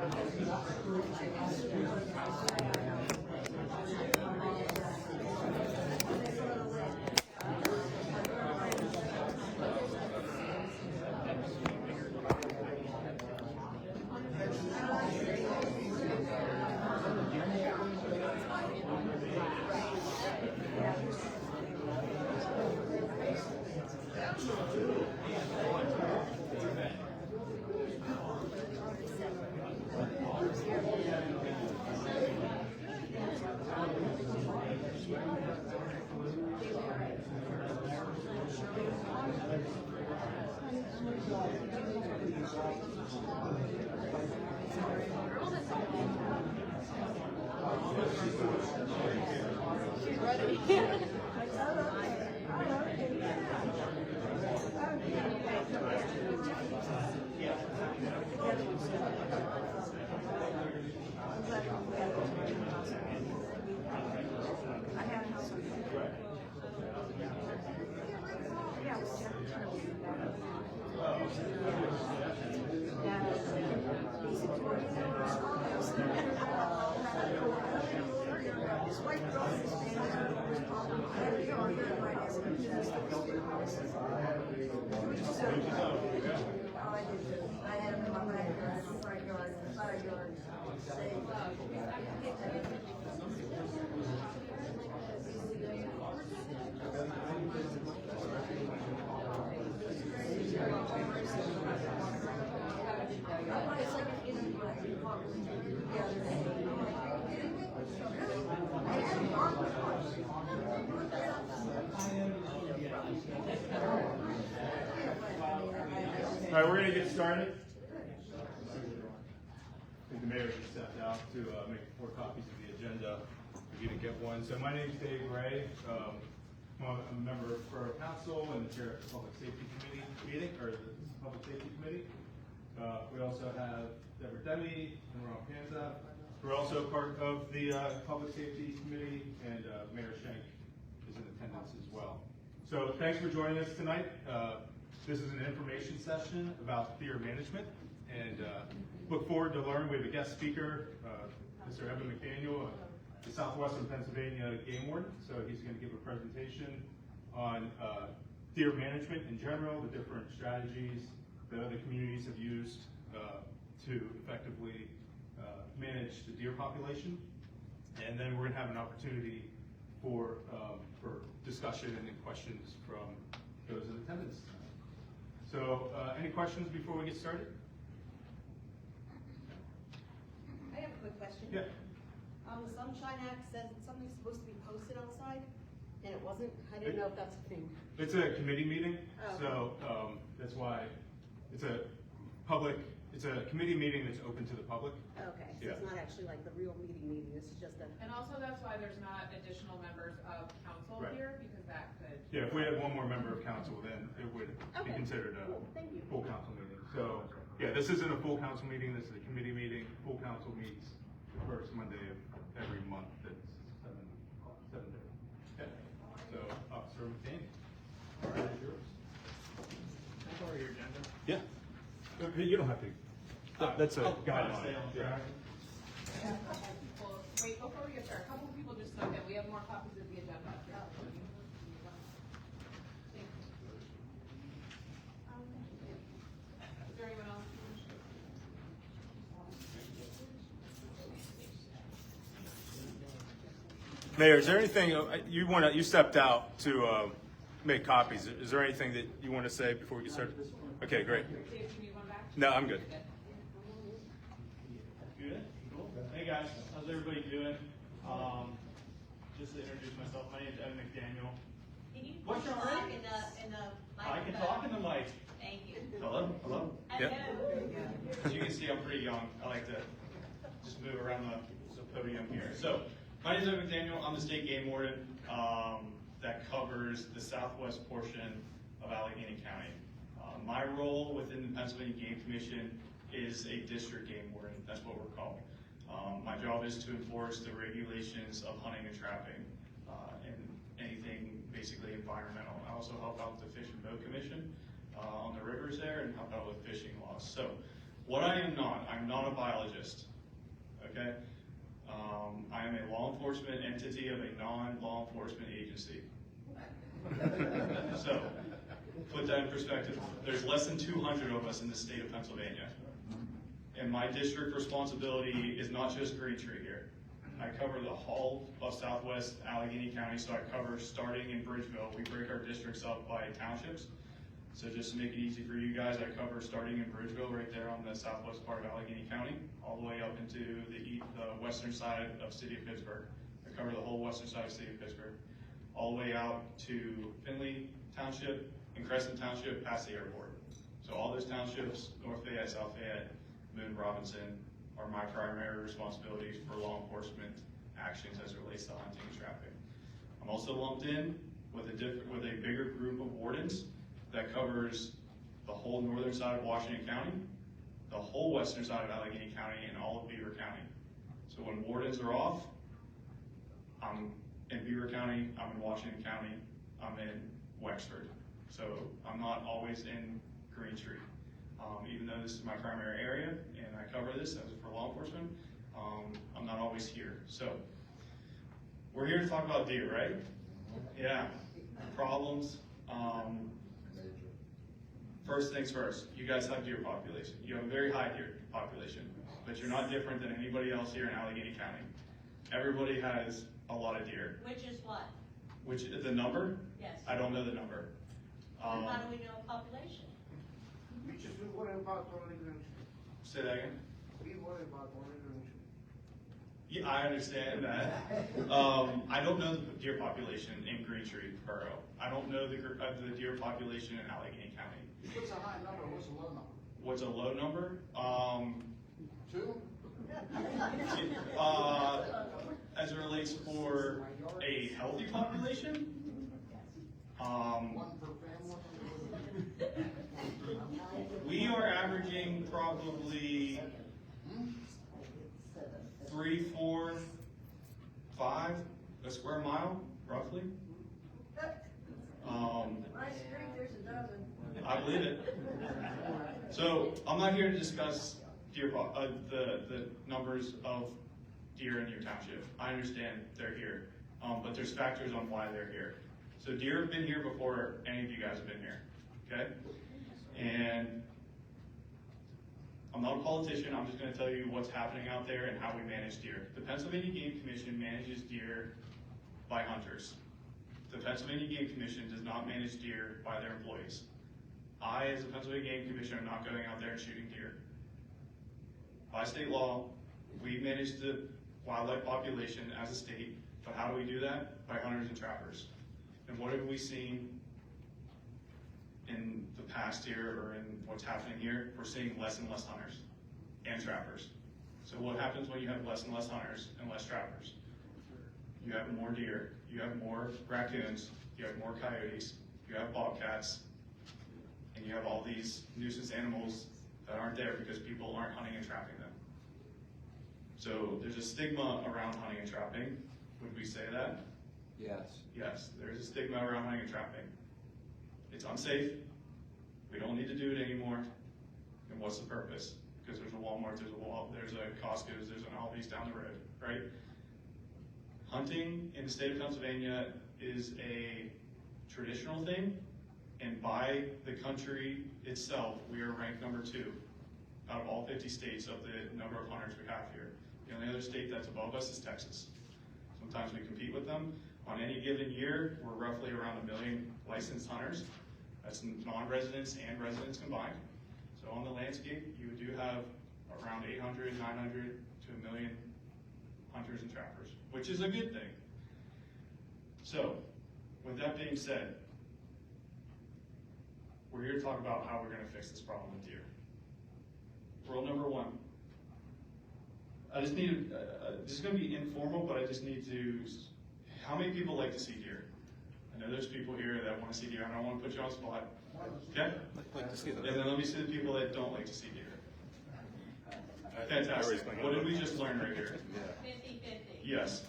All right, we're going to get started. I think the mayor just stepped out to make 4 copies of the agenda. We didn't get one. So my name is Dave Gray. I'm a member of Borough Council and the chair of the Public Safety Committee meeting, or the Public Safety Committee. We also have Deborah Demi and Ron Panza. We're also part of the Public Safety Committee, and Mayor Schenk is in attendance as well. So thanks for joining us tonight. This is an information session about theater management, and look forward to learn. We have a guest speaker, Mr. Evan McDaniel, the Southwestern Pennsylvania Game Warden. So he's going to give a presentation on theater management in general, the different strategies that other communities have used to effectively manage the deer population. And then we're going to have an opportunity for discussion and questions from those in attendance. So, any questions before we get started? I have a quick question. Yeah. The Sunshine Act says that something's supposed to be posted outside, and it wasn't. I didn't know if that's a thing. It's a committee meeting, Oh. So that's why it's a committee meeting that's open to the public. Okay, so Yeah. it's not actually like the real meeting. This is just a. And also that's why there's not additional members of council Right. here, because that could. Yeah, if we had one more member of council, then it would be Okay. considered a Cool. Thank you. full council meeting. So, yeah, this isn't a full council meeting, this is a committee meeting. Full council meets the first Monday of every month at 7:30. Okay. So, Officer McDaniel, all right, it's yours. Can I borrow your agenda? Yeah. You don't have to. That's a guideline. Stay on Yeah. track. Well, wait, before we get started, a couple of people just snuck in. We have more copies of the agenda. Is there anyone else? Mayor, is there anything you stepped out to make copies? Is there anything that you want to say before we get started? Okay, great. Dave, do you need one back? No, I'm good. Good? Cool. Hey guys, how's everybody doing? Just to introduce myself, my name is Evan McDaniel. Can you What's your talk name? in the I can microphone? talk in the mic. Thank you. Hello? Hello? Yep. As you can see, I'm pretty young. I like to just move around the podium here. So, my name is Evan McDaniel. I'm the state game warden that covers the southwest portion of Allegheny County. My role within the Pennsylvania Game Commission is a district game warden. That's what we're called. My job is to enforce the regulations of hunting and trapping and anything basically environmental. I also help out the Fish and Boat Commission on the rivers there and help out with fishing laws. So What I am not, I'm not a biologist, okay? I am a law enforcement entity of a non-law enforcement agency. So, put that in perspective. There's less than 200 of us in the state of Pennsylvania. And my district responsibility is not just Green Tree here. I cover the whole of Southwest Allegheny County, so I cover starting in Bridgeville. We break our districts up by townships. So just to make it easy for you guys, I cover starting in Bridgeville, right there on the southwest part of Allegheny County, all the way up into the western side of City of Pittsburgh. I cover the whole western side of City of Pittsburgh, all the way out to Findlay Township and Crescent Township past the airport. So all those townships, North Fayette, South Fayette, Moon, Robinson, are my primary responsibilities for law enforcement actions as it relates to hunting and trapping. I'm also lumped in with a bigger group of wardens that covers the whole northern side of Washington County, the whole western side of Allegheny County, and all of Beaver County. So when wardens are off, I'm in Beaver County, I'm in Washington County, I'm in Wexford. So I'm not always in Green Tree. Even though this is my primary area and I cover this as for law enforcement, I'm not always here. So we're here to talk about deer, right? Yeah, problems. First things first, you guys have deer population. You have a very high deer population, but you're not different than anybody else here in Allegheny County. Everybody has a lot of deer. Which is what? Which, the number? Yes. I don't know the number. And how do we know population? We just worry about only Green Tree. Say that again? We worry about only Green Tree. Yeah, I understand that. I don't know the deer population in Green Tree Borough. I don't know the deer population in Allegheny County. What's a high number, what's a low number? What's a low number? 2? As it relates for a healthy population, 1 per family? we are averaging probably 3, 4, 5 a square mile, roughly. My street, there's a dozen. I believe it. So I'm not here to discuss deer, the numbers of deer in your township. I understand they're here, but there's factors on why they're here. So deer have been here before any of you guys have been here, okay? And I'm not a politician, I'm just gonna tell you what's happening out there and how we manage deer. The Pennsylvania Game Commission manages deer by hunters. The Pennsylvania Game Commission does not manage deer by their employees. I, as a Pennsylvania Game Commissioner, am not going out there and shooting deer. By state law, we manage the wildlife population as a state, but how do we do that? By hunters and trappers. And what have we seen in the past year or in what's happening here? We're seeing less and less hunters and trappers. So what happens when you have less and less hunters and less trappers? You have more deer, you have more raccoons, you have more coyotes, you have bobcats, and you have all these nuisance animals that aren't there because people aren't hunting and trapping them. So there's a stigma around hunting and trapping. Would we say that? Yes. Yes, there's a stigma around hunting and trapping. It's unsafe. We don't need to do it anymore. And what's the purpose? Because there's a Walmart, there's a Costco's, there's an Aldi's down the road, right? Hunting in the state of Pennsylvania is a traditional thing, and by the country itself, we are ranked number 2 out of all 50 states of the number of hunters we have here. The only other state that's above us is Texas. Sometimes we compete with them. On any given year, we're roughly around 1 million licensed hunters. That's non-residents and residents combined. So on the landscape, you do have around 800, 900 to 1 million hunters and trappers, which is a good thing. So, with that being said, we're here to talk about how we're going to fix this problem with deer. Rule number 1. I just need, this is going to be informal, but I just need to, how many people like to see deer? I know there's people here that want to see deer, and I don't want to put you on the spot. Okay? Like to see them. And then let me see the people that don't like to see deer. Fantastic. What did we just learn right here? 50-50. Yes.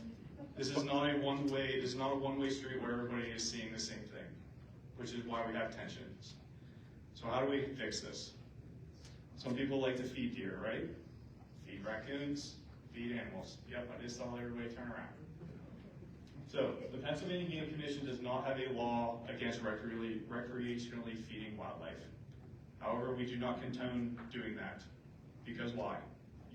This is not a one-way, this is not a one-way street where everybody is seeing the same thing, which is why we have tensions. So how do we fix this? Some people like to feed deer, right? Feed raccoons, feed animals. Yep, I just saw everybody turn around. So, the Pennsylvania Game Commission does not have a law against recreationally feeding wildlife. However, we do not condone doing that. Because why?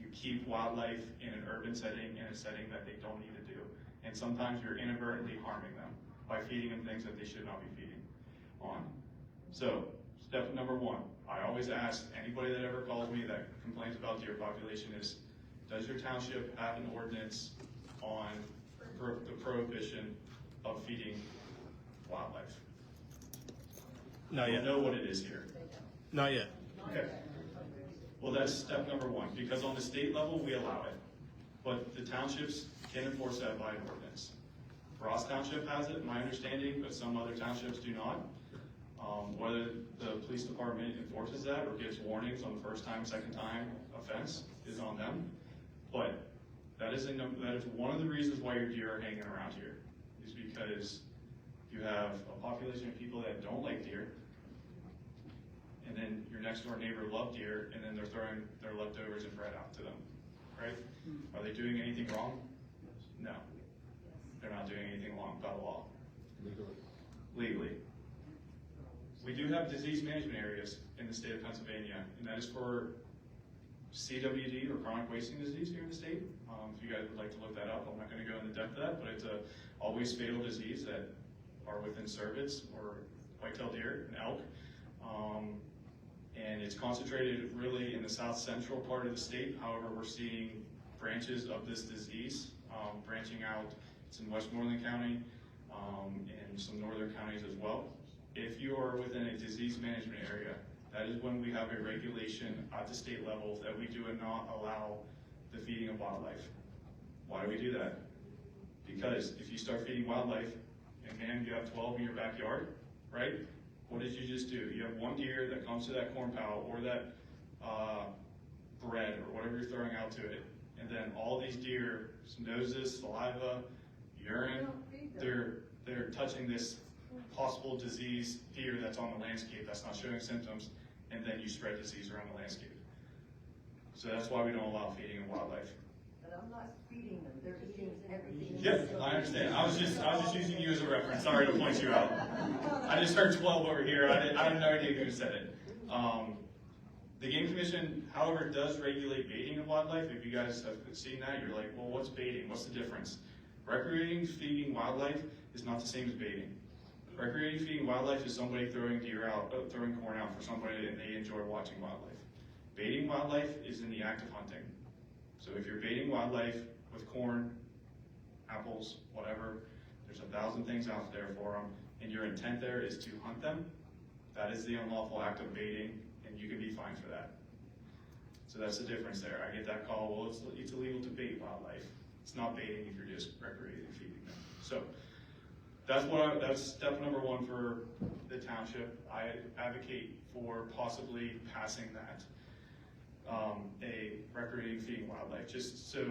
You keep wildlife in an urban setting, in a setting that they don't need to do. And sometimes you're inadvertently harming them by feeding them things that they should not be feeding on. So, step number one, I always ask anybody that ever calls me that complains about deer population is, does your township have an ordinance on the prohibition of feeding wildlife? Not I yet. don't know what it is here. Not yet. Okay. Well, that's step number one, because on the state level, we allow it. But the townships can enforce that by an ordinance. Ross Township has it, my understanding, but some other townships do not. Whether the police department enforces that or gives warnings on the first time, second time offense is on them. But that is one of the reasons why your deer are hanging around here, is because you have a population of people that don't like deer, and then your next door neighbor love deer, and then they're throwing their leftovers and bread out to them, right? Are they doing anything wrong? No. They're not doing anything wrong by law. Legally. We do have disease management areas in the state of Pennsylvania, and that is for CWD, or chronic wasting disease, here in the state. If you guys would like to look that up, I'm not going to go into depth of that, but it's a always fatal disease that are within cervix or whitetail deer and elk. And it's concentrated really in the south central part of the state. However, we're seeing branches of this disease branching out. It's in Westmoreland County and some northern counties as well. If you are within a disease management area, that is when we have a regulation at the state level that we do not allow the feeding of wildlife. Why do we do that? Because if you start feeding wildlife, and man, you have 12 in your backyard, right? What did you just do? You have one deer that comes to that corn pile or that bread or whatever you're throwing out to it, and then all these deer, noses, saliva, urine, they're touching this possible disease deer that's on the landscape that's not showing symptoms, and then you spread disease around the landscape. So that's why we don't allow feeding of wildlife. But I'm not feeding them, they're eating everything. Yep, I understand. I was just using you as a reference. Sorry to point you out. I just heard 12 over here. I had no idea who said it. The Game Commission, however, does regulate baiting of wildlife. If you guys have seen that, you're like, well, what's baiting? What's the difference? Recreating feeding wildlife is not the same as baiting. Recreating feeding wildlife is somebody throwing corn out for somebody and they enjoy watching wildlife. Baiting wildlife is in the act of hunting. So if you're baiting wildlife with corn, apples, whatever, there's 1,000 things out there for them, and your intent there is to hunt them, that is the unlawful act of baiting, and you can be fined for that. So that's the difference there. I get that call, well, it's illegal to bait wildlife. It's not baiting if you're just recreating feeding them. So that's step number one for the township. I advocate for possibly passing that, a recreating feeding wildlife, just so,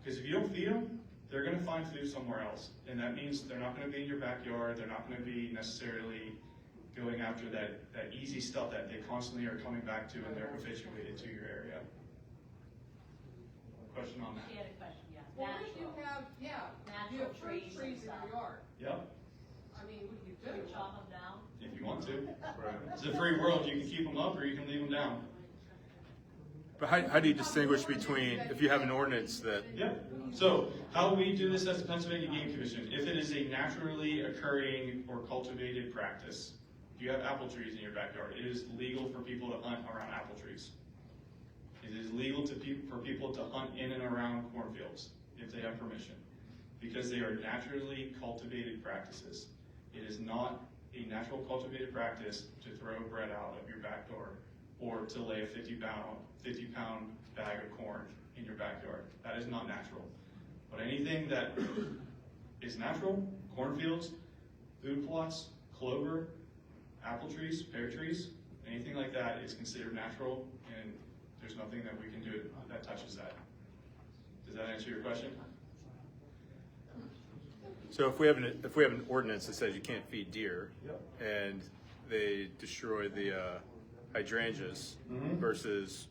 because if you don't feed them, they're going to find food somewhere else, and that means they're not going to be in your backyard. They're not going to be necessarily going after that easy stuff that they constantly are coming back to, and they're habituated to your area. Question on that? She had a question, yeah. Well, what if you Natural. have, you Natural have fruit trees trees and in your stuff. yard? Yep, I mean, what do you Do do? you chop them down? if you want to. It's a free world. You can keep them up or you can leave them down. But how do you distinguish between, if you have an ordinance that, Yep. So how we do this as the Pennsylvania Game Commission, if it is a naturally occurring or cultivated practice, if you have apple trees in your backyard, it is legal for people to hunt around apple trees. It is legal for people to hunt in and around cornfields if they have permission, because they are naturally cultivated practices. It is not a natural cultivated practice to throw bread out of your back door or to lay a 50-pound bag of corn in your backyard. That is not natural. But anything that is natural, cornfields, food plots, clover, apple trees, pear trees, anything like that is considered natural, and there's nothing that we can do that touches that. Does that answer your question? so if we have an ordinance that says you can't feed deer, Yep. and they destroy the hydrangeas Mhm. versus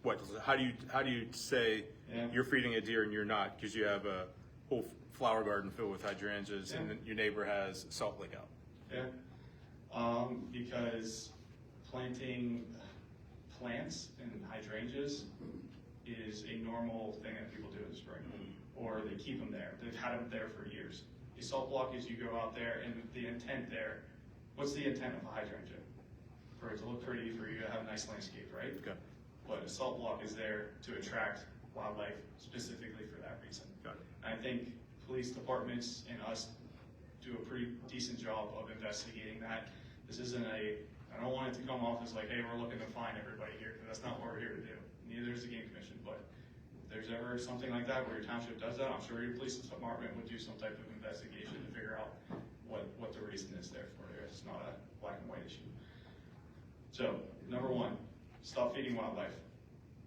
what? How do you say Yeah. you're feeding a deer and you're not because you have a whole flower garden filled with hydrangeas and Yeah. then your neighbor has salt lick out? Yeah, because planting plants and hydrangeas is a normal thing that people do in the spring, or they keep them there. They've had them there for years. A salt block is you go out there and the intent there, what's the intent of a hydrangea? For it to look pretty, for you to have a nice landscape, right? Okay. But a salt block is there to attract wildlife specifically for that reason. Got it. I think police departments and us do a pretty decent job of investigating that. This isn't I don't want it to come off as like, hey, we're looking to find everybody here, because that's not what we're here to do. Neither is the game commission, but if there's ever something like that where your township does that, I'm sure your police department would do some type of investigation to figure out what the reason is there for it. It's not a black and white issue. So, number one, stop feeding wildlife.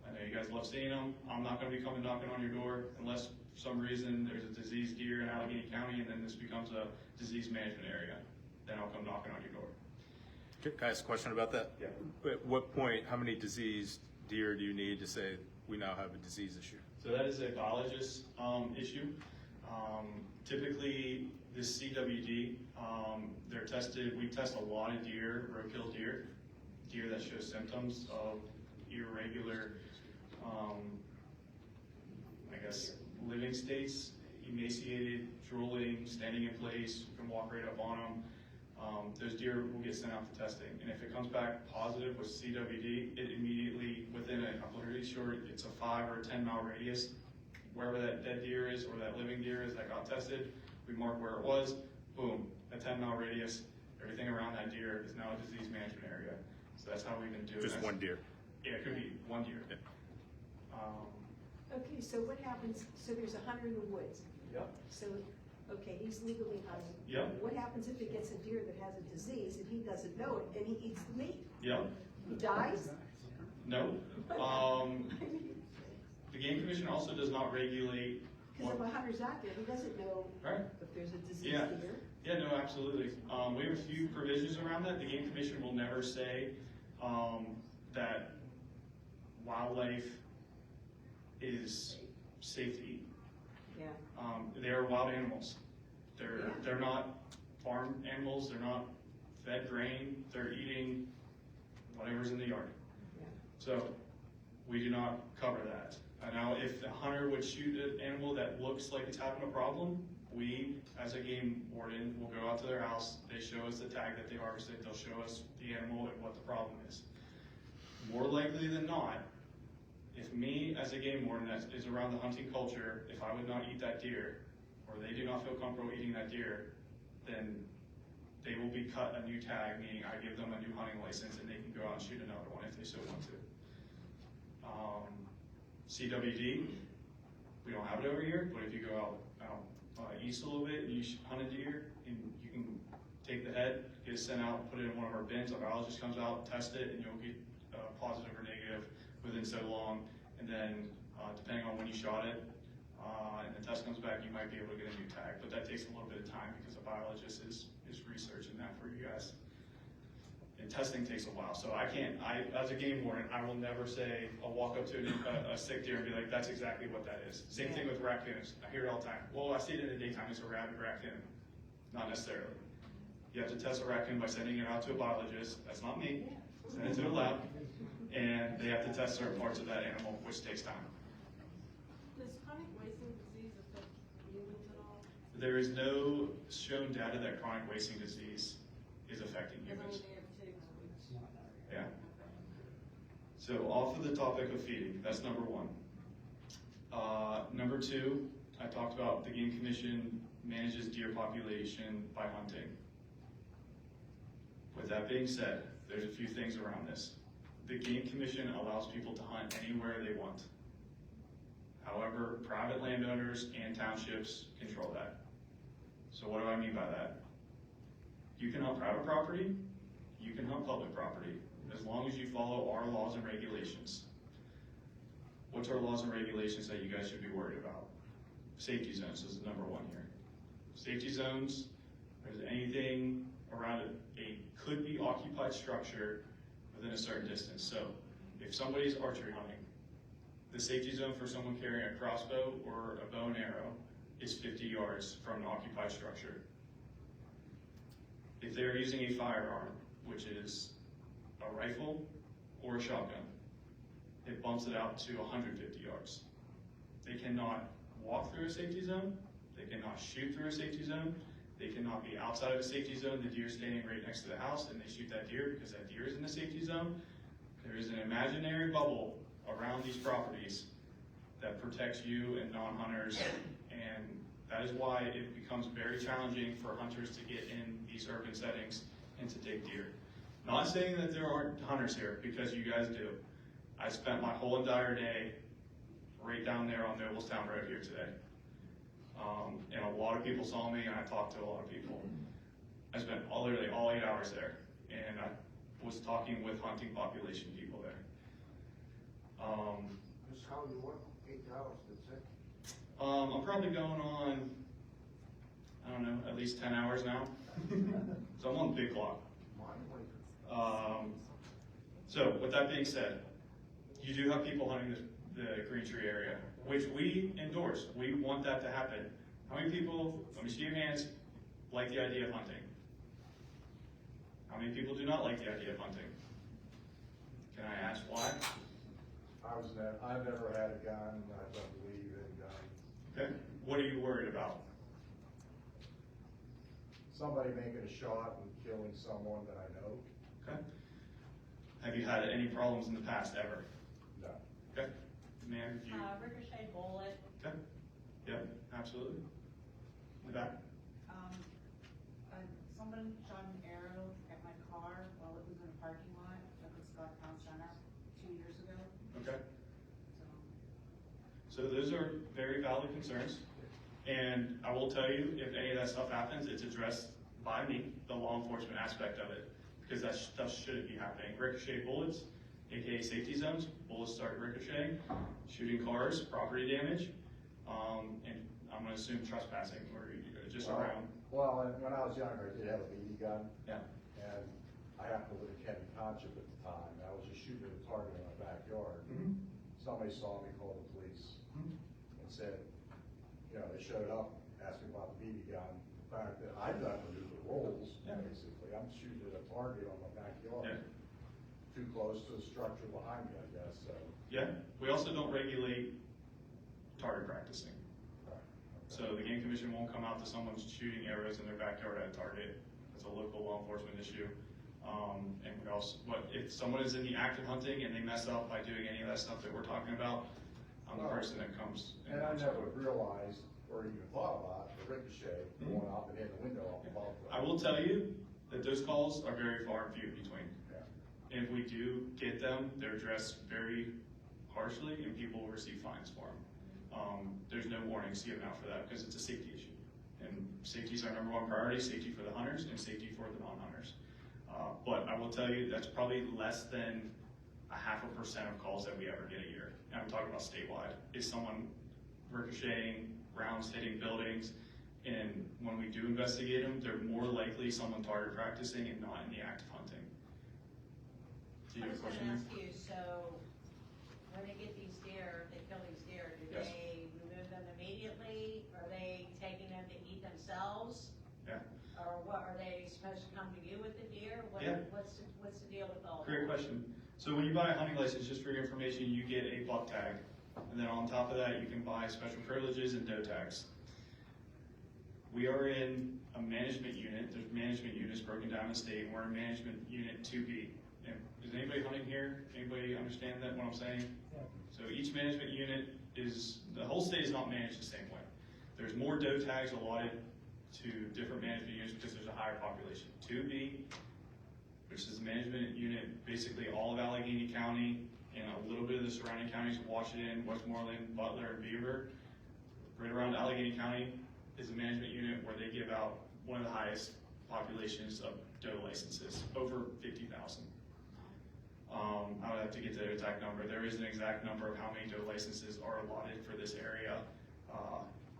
I know you guys love seeing them. I'm not gonna be coming knocking on your door unless for some reason there's a diseased deer in Allegheny County and then this becomes a disease management area. Then I'll come knocking on your door. Can I ask a question about that? Yeah. At what point, how many diseased deer do you need to say we now have a disease issue? So that is a biologist issue. Typically, this CWD, they're tested, we test a lot of deer, roadkill deer that show symptoms of irregular, I guess, living states, emaciated, drooling, standing in place, you can walk right up on them. Those deer will get sent out for testing. And if it comes back positive with CWD, it immediately, within I'm pretty sure it's a 5 or 10 mile radius, wherever that dead deer is or that living deer is that got tested, we mark where it was, boom, a 10 mile radius, everything around that deer is now a disease management area. So that's how we've been doing Just this. one deer? Yeah, it could be one deer. Yeah. Okay, so what happens, so there's a hunter in the woods, Yep. so, okay, he's legally hunting. Yep. What happens if he gets a deer that has a disease and he doesn't know it and he eats the meat? Yep. He dies? No. The Game Commission also does not regulate. Because if a hunter's out there, he doesn't know Right. if there's a diseased Yeah. deer. Yeah, no, absolutely. We have a few provisions around that. The Game Commission will never say that wildlife is safe to eat. Yeah. They are wild animals. They're not farm animals. They're not fed grain. They're eating whatever's in the yard. Yeah. So we do not cover that. Now, if the hunter would shoot an animal that looks like it's having a problem, we, as a game warden, will go out to their house. They show us the tag that they harvested. They'll show us the animal and what the problem is. More likely than not, if me, as a game warden that is around the hunting culture, if I would not eat that deer, or they do not feel comfortable eating that deer, then they will be cut a new tag, meaning I give them a new hunting license and they can go out and shoot another one if they so want to. CWD, we don't have it over here, but if you go out east a little bit and you hunt a deer, and you can take the head, get it sent out, put it in one of our bins, a biologist comes out, test it, and you'll get positive or negative within so long. And then depending on when you shot it, and the test comes back, you might be able to get a new tag, but that takes a little bit of time because a biologist is researching that for you guys. And testing takes a while, so as a game warden, I will never say, I'll walk up to a sick deer and be like, that's exactly what that is. Same thing with raccoons. I hear it all the time. Well, I see it in the daytime, it's a rabid raccoon. Not necessarily. You have to test a raccoon by sending it out to a biologist. That's not me. Send it to a lab, and they have to test certain parts of that animal, which takes time. Does chronic wasting disease affect humans at all? There is no shown data that chronic wasting disease is affecting humans. Yeah. So off of the topic of feeding, that's number one. Number two, I talked about the Game Commission manages deer population by hunting. With that being said, there's a few things around this. The Game Commission allows people to hunt anywhere they want. However, private landowners and townships control that. So what do I mean by that? You can hunt private property, you can hunt public property, as long as you follow our laws and regulations. What's our laws and regulations that you guys should be worried about? Safety zones is the number one here. Safety zones, if there's anything around a could be occupied structure within a certain distance. So if somebody's archery hunting, the safety zone for someone carrying a crossbow or a bow and arrow is 50 yards from an occupied structure. If they're using a firearm, which is a rifle or a shotgun, it bumps it out to 150 yards. They cannot walk through a safety zone, they cannot shoot through a safety zone, they cannot be outside of a safety zone, the deer standing right next to the house, and they shoot that deer because that deer is in the safety zone. There is an imaginary bubble around these properties that protects you and non-hunters, and that is why it becomes very challenging for hunters to get in these urban settings and to take deer. Not saying that there aren't hunters here, because you guys do. I spent my whole entire day right down there on Noblestown Road here today. And a lot of people saw me, and I talked to a lot of people. I spent literally all 8 hours there, and I was talking with hunting population people there. Just how you work, 8 hours, that's it? I'm probably going on, I don't know, at least 10 hours now. So I'm on the big clock. So with that being said, you do have people hunting the Green Tree area, which we endorse. We want that to happen. How many people, let me see your hands, like the idea of hunting? How many people do not like the idea of hunting? Can I ask why? I've never had a gun, I don't believe in guns. Okay. What are you worried about? Somebody making a shot and killing someone that I know? Okay. Have you had any problems in the past ever? No. Okay. Ma'am, you? Ricochet bullet. Okay. Yep, absolutely. In the back? Someone shot an arrow at my car while it was in a parking lot at the Scott Town Center 2 years ago. Okay. So So those are very valid concerns. And I will tell you, if any of that stuff happens, it's addressed by me, the law enforcement aspect of it, because that stuff shouldn't be happening. Ricochet bullets, AKA safety zones, bullets start ricocheting, shooting cars, property damage, and I'm gonna assume trespassing or just around. Well, when I was younger, I did have a BB gun. Yeah. And I happened to live in Kenny Township at the time, and I was just shooting at a target in my backyard. Mhm. Somebody saw me, called the police, Mhm. and said, you know, they showed up, asked me about the BB gun. The fact that I never knew the rules, Yeah. basically. I'm shooting at a target on my backyard. Yeah. Too close to the structure behind me, I guess, so. Yeah, we also don't regulate target practicing. So the Game Commission won't come out to someone shooting arrows in their backyard at a target. It's a local law enforcement issue. And we also, but if someone is in the act of hunting and they mess up by doing any of that stuff that we're talking about, I'm the person that comes. And I never realized or even thought about the ricochet going up and hitting the window up above. I will tell you that those calls are very far and few between. Yeah. And if we do get them, they're addressed very harshly and people will receive fines for them. There's no warnings given out for that because it's a safety issue. And safety is our #1 priority, safety for the hunters and safety for the non-hunters. But I will tell you that's probably less than 0.5% of calls that we ever get a year. And I'm talking about statewide. Is someone ricocheting, rounds hitting buildings, and when we do investigate them, they're more likely someone target practicing and not in the act of hunting. Do you I have was a gonna question? ask you, so when they get these deer, they kill these deer, do Yes. they remove them immediately? Are they taking them to eat themselves? Yeah. Or what, are they supposed to come to you with the deer? Yeah. What's the deal with all that? Great question. So when you buy a hunting license, just for your information, you get a buck tag. And then on top of that, you can buy special privileges and doe tags. We are in a management unit. There's management units broken down in the state. We're in management unit 2B. And is anybody hunting here? Anybody understand that, what I'm saying? Yeah. So each management unit is, the whole state is not managed the same way. There's more doe tags allotted to different management units because there's a higher population. 2B, which is the management unit, basically all of Allegheny County and a little bit of the surrounding counties, Washington, Westmoreland, Butler, and Beaver. Right around Allegheny County is a management unit where they give out one of the highest populations of doe licenses, over 50,000. I would have to get the exact number. There is an exact number of how many doe licenses are allotted for this area.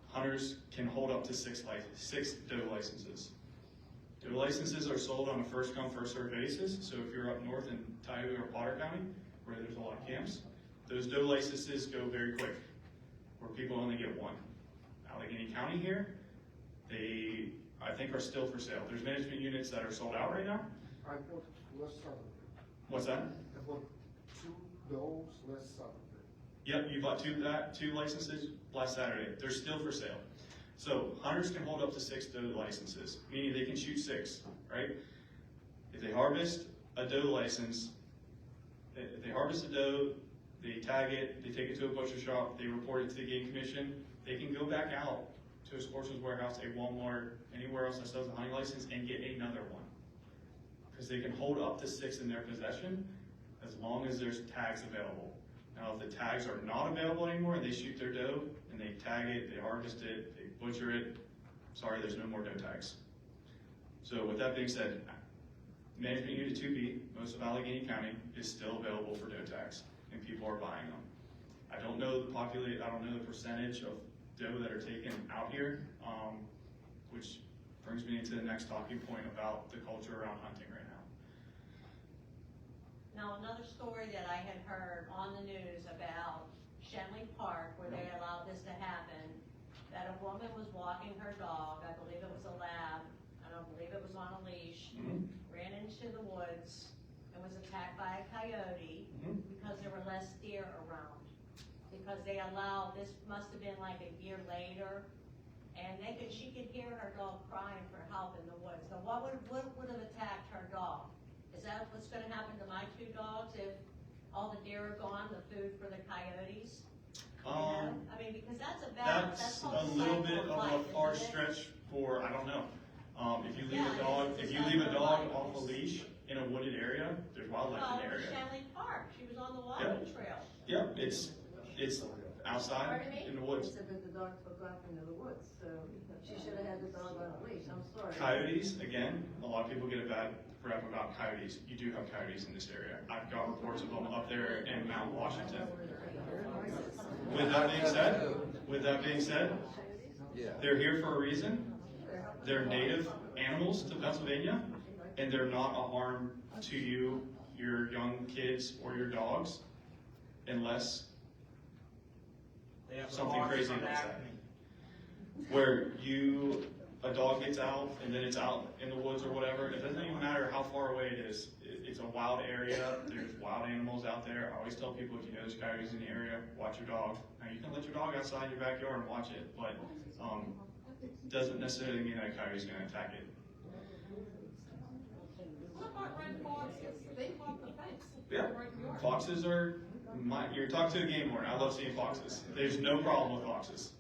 Hunters can hold up to six doe licenses. Doe licenses are sold on a first come, first served basis. So if you're up north in Tioga or Potter County, where there's a lot of camps, those doe licenses go very quick, where people only get one. Allegheny County here, they, I think, are still for sale. There's management units that are sold out right now. I bought last Saturday. What's that? I bought 2 dogs last Saturday. Yep, you bought two licenses last Saturday. They're still for sale. So hunters can hold up to 6 doe licenses, meaning they can shoot 6, right? If they harvest a doe license, if they harvest a doe, they tag it, they take it to a butcher shop, they report it to the game commission, they can go back out to a sportsman's warehouse, a Walmart, anywhere else that sells a hunting license and get another one. Because they can hold up to 6 in their possession as long as there's tags available. Now, if the tags are not available anymore and they shoot their doe and they tag it, they harvest it, they butcher it, sorry, there's no more doe tags. So with that being said, Management Unit 2B, most of Allegheny County, is still available for doe tags, and people are buying them. I don't know the percentage of doe that are taken out here, which brings me into the next talking point about the culture around hunting right now. Now, another story that I had heard on the news about Shenley Park, where they allowed this to happen, that a woman was walking her dog, I believe it was a lab, I don't believe it was on a leash, ran into the woods and was attacked by a coyote because there were less deer around. Because they allowed, this must have been like a year later, and she could hear her dog crying for help in the woods. So what would have attacked her dog? Is that what's gonna happen to my 2 dogs if all the deer are gone, the food for the coyotes? You know? I mean, because that's a bad, That's called a little cycle bit of life, a far isn't it? stretch for, I don't know. If you leave Yeah, a dog, it's if a you leave a cycle dog life. off a leash in a wooded area, there's wildlife Well, in the area. Shenley Park, she was on the walking trail. Yep, it's outside Pardon me? in the woods. Said that the dog took off into the woods, so she should have had the dog on a leash, I'm sorry. Coyotes, again, a lot of people get a bad rep about coyotes. You do have coyotes in this area. I've got reports of them up there in Mount Washington. With that being said, they're here for a reason. They're native animals to Pennsylvania, and they're not a harm to you, your young kids, or your dogs, unless something crazy like that. Where a dog gets out, and then it's out in the woods or whatever, it doesn't even matter how far away it is. It's a wild area, there's wild animals out there. I always tell people, if you know there's coyotes in the area, watch your dog. Now, you can let your dog outside your backyard and watch it, but doesn't necessarily mean that a coyote's gonna attack it. What about red foxes? They hop the fence. Yeah, Right in the yard. foxes are, you're talking to a game warden, I love seeing foxes. There's no problem with foxes.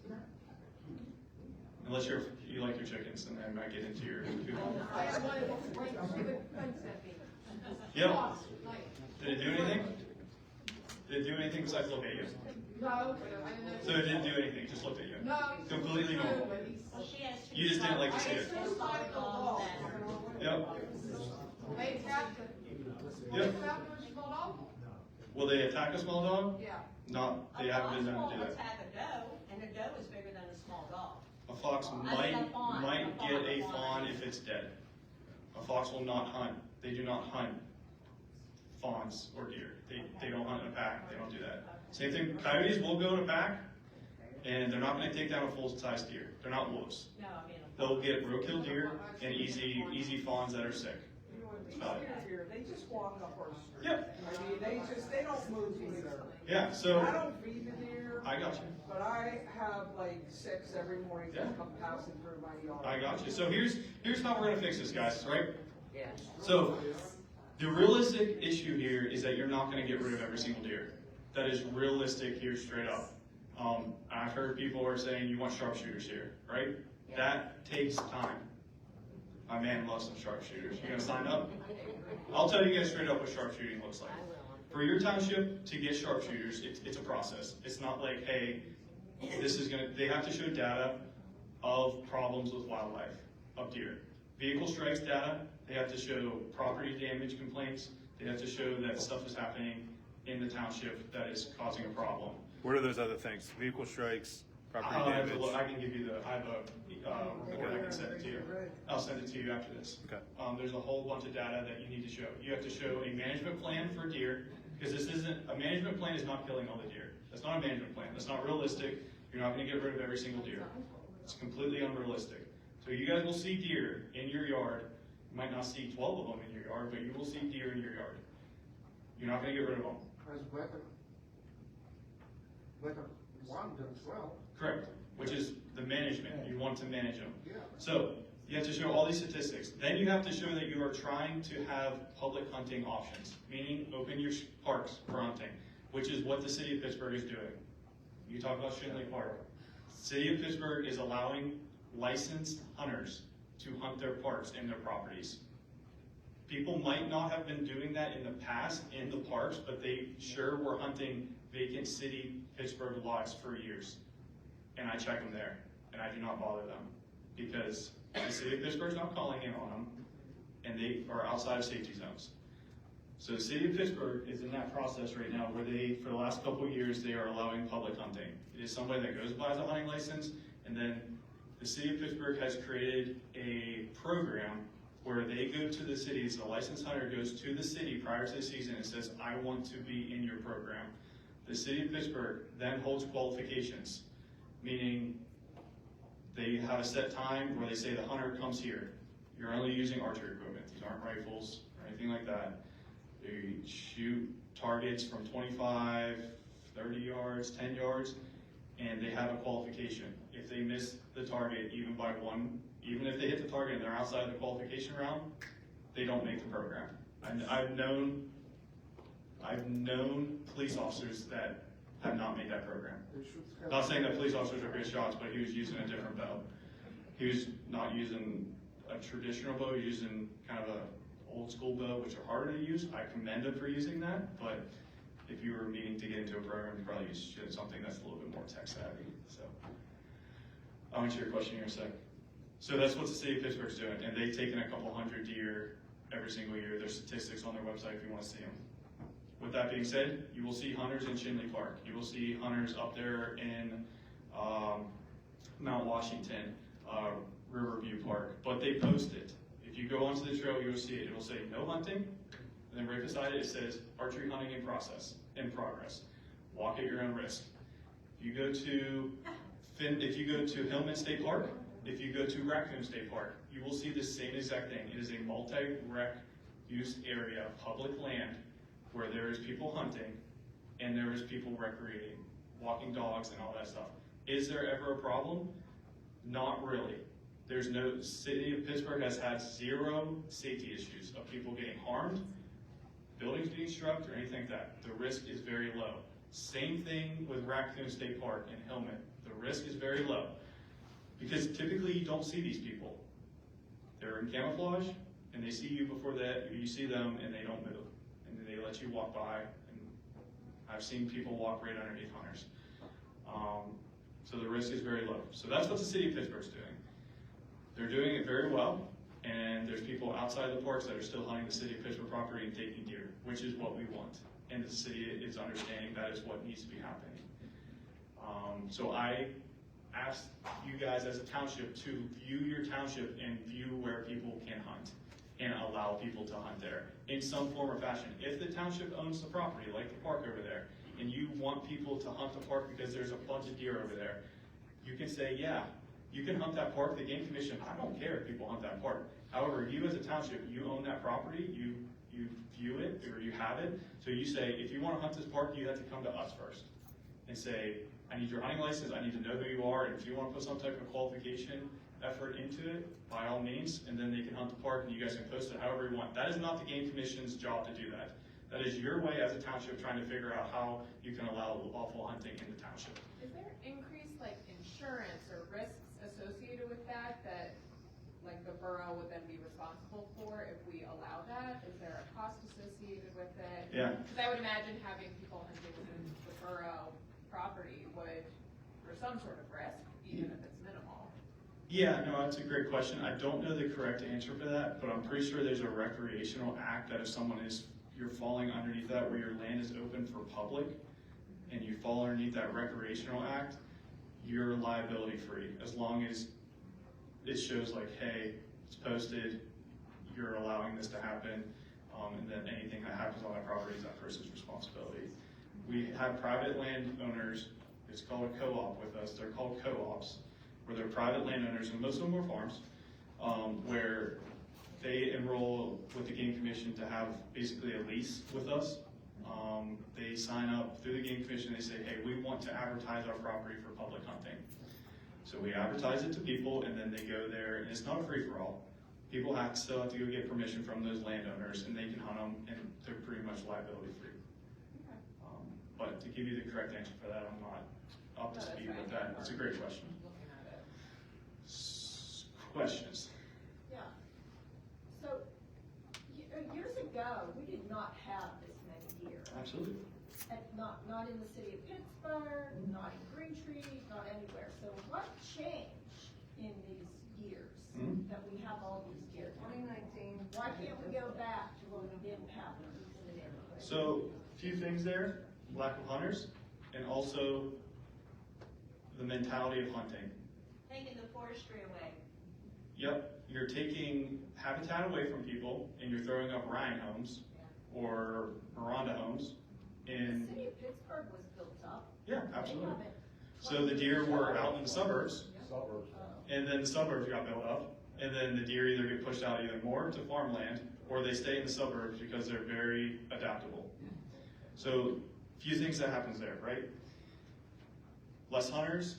Unless you like your chickens, and then might get into your food. I have one that was right, she would fence at me. Yep. Fox, like, Did it do anything? Did it do anything besides look at you? no, I didn't know. So it didn't do anything, just looked at you? No. Completely normal. But he's- Well, she has 2 You just didn't like to I see had it. 2 spotted dogs. Yep, They attacked her. They Yep. attacked her, small dog? Will they attack a small dog? Yeah. Not, they haven't been known to do A that. fox will attack a doe, and a doe is bigger than a small dog. A fox might get a fawn if it's dead. A fox will not hunt. They do not hunt fawns or deer. They don't hunt in a pack. They don't do that. Same thing, coyotes will go in a pack, and they're not gonna take down a full-size deer. They're not wolves. No, I mean. They'll get roadkill deer and easy fawns that are sick. These deer here, they just walk up our street. Yep. I mean, they don't move either. Yeah, so, I don't feed the deer, I got you. but I have like 6 every morning Yeah. that come passing through my yard. I got you. So here's how we're gonna fix this, guys, right? Yeah. So, the realistic issue here is that you're not gonna get rid of every single deer. That is realistic here, straight up. I've heard people are saying you want sharpshooters here, right? That takes time. My man loves some sharpshooters. You gonna sign up? I'll tell you guys straight up what sharpshooting looks like. For your township to get sharpshooters, it's a process. It's not like, hey, they have to show data of problems with wildlife, of deer. Vehicle strikes data, they have to show property damage complaints, they have to show that stuff is happening in the township that is causing a problem. What are those other things? Vehicle strikes, property I'll have to damage? look. I can give you I have a report, I can send it to you. I'll send it to you after this. Okay. There's a whole bunch of data that you need to show. You have to show a management plan for deer, because this isn't, a management plan is not killing all the deer. That's not a management plan. That's not realistic. You're not gonna get rid of every single deer. It's completely unrealistic. So you guys will see deer in your yard. You might not see 12 of them in your yard, but you will see deer in your yard. You're not gonna get rid of them. That's better one than 12. Correct, which is the management. You want to manage them. Yeah. So you have to show all these statistics. Then you have to show that you are trying to have public hunting options, meaning open your parks for hunting, which is what the city of Pittsburgh is doing. You talk about Shinley Park. City of Pittsburgh is allowing licensed hunters to hunt their parks and their properties. People might not have been doing that in the past in the parks, but they sure were hunting vacant city Pittsburgh lots for years. And I check them there, and I do not bother them, because the city of Pittsburgh's not calling in on them, and they are outside of safety zones. So the city of Pittsburgh is in that process right now where they, for the last couple of years, they are allowing public hunting. It is somebody that goes buys a hunting license, and then the city of Pittsburgh has created a program where they go to the city, so the licensed hunter goes to the city prior to the season and says, I want to be in your program. The city of Pittsburgh then holds qualifications, meaning they have a set time where they say the hunter comes here. You're only using archery equipment. These aren't rifles or anything like that. They shoot targets from 25, 30 yards, 10 yards, and they have a qualification. If they miss the target even by one, even if they hit the target and they're outside the qualification round, they don't make the program. I've known police officers that have not made that program. I'm not saying that police officers are good shots, but he was using a different bow. He was not using a traditional bow, he was using kind of a old school bow, which are harder to use. I commend him for using that, but if you were meaning to get into a program, you probably should something that's a little bit more tech savvy. So I'll answer your question here in a sec. So that's what the city of Pittsburgh's doing, and they've taken a couple hundred deer every single year. There's statistics on their website if you want to see them. With that being said, you will see hunters in Shinley Park. You will see hunters up there in Mount Washington, Riverview Park, but they post it. If you go onto the trail, you will see it. It will say no hunting, and then right beside it, it says archery hunting in progress. Walk at your own risk. If you go to Hillman State Park, if you go to Raccoon State Park, you will see the same exact thing. It is a multi-rec use area, public land, where there is people hunting and there is people recreating, walking dogs and all that stuff. Is there ever a problem? Not really. There's no, city of Pittsburgh has had zero safety issues of people getting harmed, buildings being struck, or anything like that. The risk is very low. Same thing with Raccoon State Park in Hillman. The risk is very low because typically you don't see these people. They're in camouflage and they see you before that, you see them and they don't move. And they let you walk by, and I've seen people walk right underneath hunters. So the risk is very low. So that's what the city of Pittsburgh's doing. They're doing it very well, and there's people outside the parks that are still hunting the city of Pittsburgh property and taking deer, which is what we want. And the city is understanding that is what needs to be happening. So I asked you guys as a township to view your township and view where people can hunt and allow people to hunt there in some form or fashion. If the township owns the property, like the park over there, and you want people to hunt the park because there's a bunch of deer over there, you can say, yeah, you can hunt that park. The Game Commission, I don't care if people hunt that park. However, you as a township, you own that property, you view it, or you have it. So you say, if you want to hunt this park, you have to come to us first and say, I need your hunting license, I need to know who you are, and if you want to put some type of qualification effort into it, by all means, and then they can hunt the park and you guys can post it however you want. That is not the Game Commission's job to do that. That is your way as a township trying to figure out how you can allow lawful hunting in the township. Is there increased like insurance or risks associated with that like the borough would then be responsible for if we allow that? Is there a cost associated with it? Yeah. Because I would imagine having people hunting within the borough property would, for some sort of risk, even if it's minimal. Yeah, no, that's a great question. I don't know the correct answer for that, but I'm pretty sure there's a recreational act that if someone you're falling underneath that where your land is open for public and you fall underneath that recreational act, you're liability free, as long as it shows like, hey, it's posted, you're allowing this to happen, and then anything that happens on that property is that person's responsibility. We have private landowners, it's called a co-op with us, they're called co-ops, where they're private landowners, and most of them are farms, where they enroll with the Game Commission to have basically a lease with us. They sign up through the Game Commission, they say, hey, we want to advertise our property for public hunting. So we advertise it to people, and then they go there, and it's not a free-for-all. People still have to go get permission from those landowners, and they can hunt them, and they're pretty much liability-free. But to give you the correct answer for that, I'm not up to speed with that. It's a great question. Looking at it. Questions? Yeah. So, years ago, we did not have this many deer. Absolutely. And not in the city of Pittsburgh, not in Green Tree, not anywhere. So what changed in these years that we have all these deer? 2019. Why can't we go back to when we didn't have them in the neighborhood? So, a few things there. Lack of hunters, and also the mentality of hunting. Taking the forestry away. Yep, you're taking habitat away from people, and you're throwing up Ryan homes or Miranda homes. The And city of Pittsburgh was built up. yeah, They absolutely. haven't. So the deer were out in the suburbs, Suburbs. and then the suburbs got built up, and then the deer either get pushed out either more to farmland, or they stay in the suburbs because they're very adaptable. So, few things that happens there, right? Less hunters,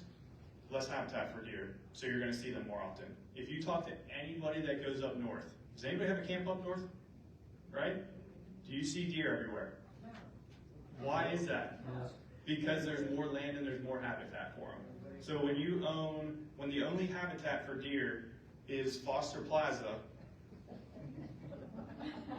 less habitat for deer, so you're gonna see them more often. If you talk to anybody that goes up north, does anybody have a camp up north? Right? Do you see deer everywhere? Why is that? Because there's more land and there's more habitat for them. So when the only habitat for deer is Foster Plaza,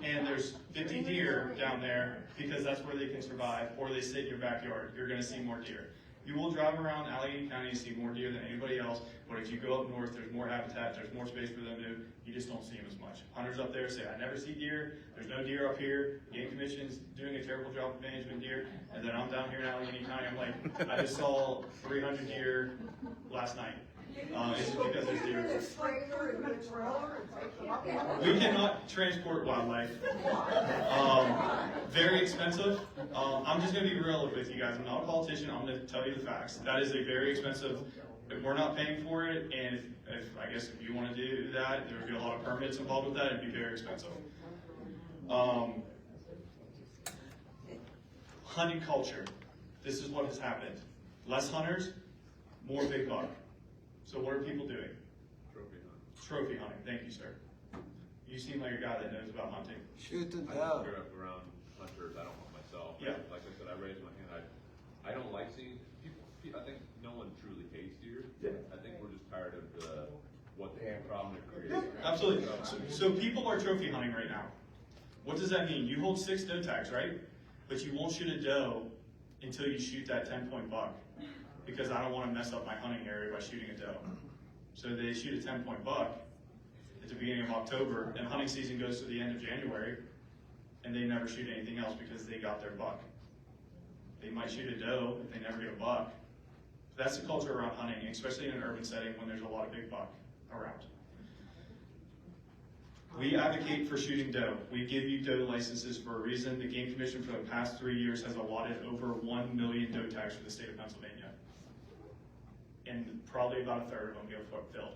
and there's 50 deer down there because that's where they can survive, or they sit in your backyard, you're gonna see more deer. You will drive around Allegheny County and see more deer than anybody else, but if you go up north, there's more habitat, there's more space for them to, you just don't see them as much. Hunters up there say, I never see deer, there's no deer up here, Game Commission's doing a terrible job of managing deer, and then I'm down here in Allegheny County, I'm like, I just saw 300 deer last night. It's because there's deer. Trailer and a trailer and take them up. We cannot transport wildlife. Very expensive. I'm just gonna be real with you guys. I'm not a politician. I'm gonna tell you the facts. That is a very expensive. We're not paying for it, and I guess if you want to do that, there would be a lot of permits involved with that. It'd be very expensive. Hunting culture. This is what has happened. Less hunters, more big buck. So what are people doing? Trophy hunt. Trophy hunting. Thank you, sir. You seem like a guy that knows about hunting. Shoot the I dove. grew up around hunters. I don't hunt myself. Yeah. Like I said, I raised my hand. I don't like seeing people. I think no one truly hates deer. Yeah. I think we're just tired of what the problem it creates. Absolutely. So people are trophy hunting right now. What does that mean? You hold 6 doe tags, right? But you won't shoot a doe until you shoot that 10-point buck, because I don't want to mess up my hunting area by shooting a doe. So they shoot a 10-point buck at the beginning of October, and hunting season goes to the end of January, and they never shoot anything else because they got their buck. They might shoot a doe if they never get a buck. That's the culture around hunting, especially in an urban setting when there's a lot of big buck around. We advocate for shooting doe. We give you doe licenses for a reason. The Game Commission for the past 3 years has allotted over 1 million doe tags for the state of Pennsylvania. And probably about a third of them get filled.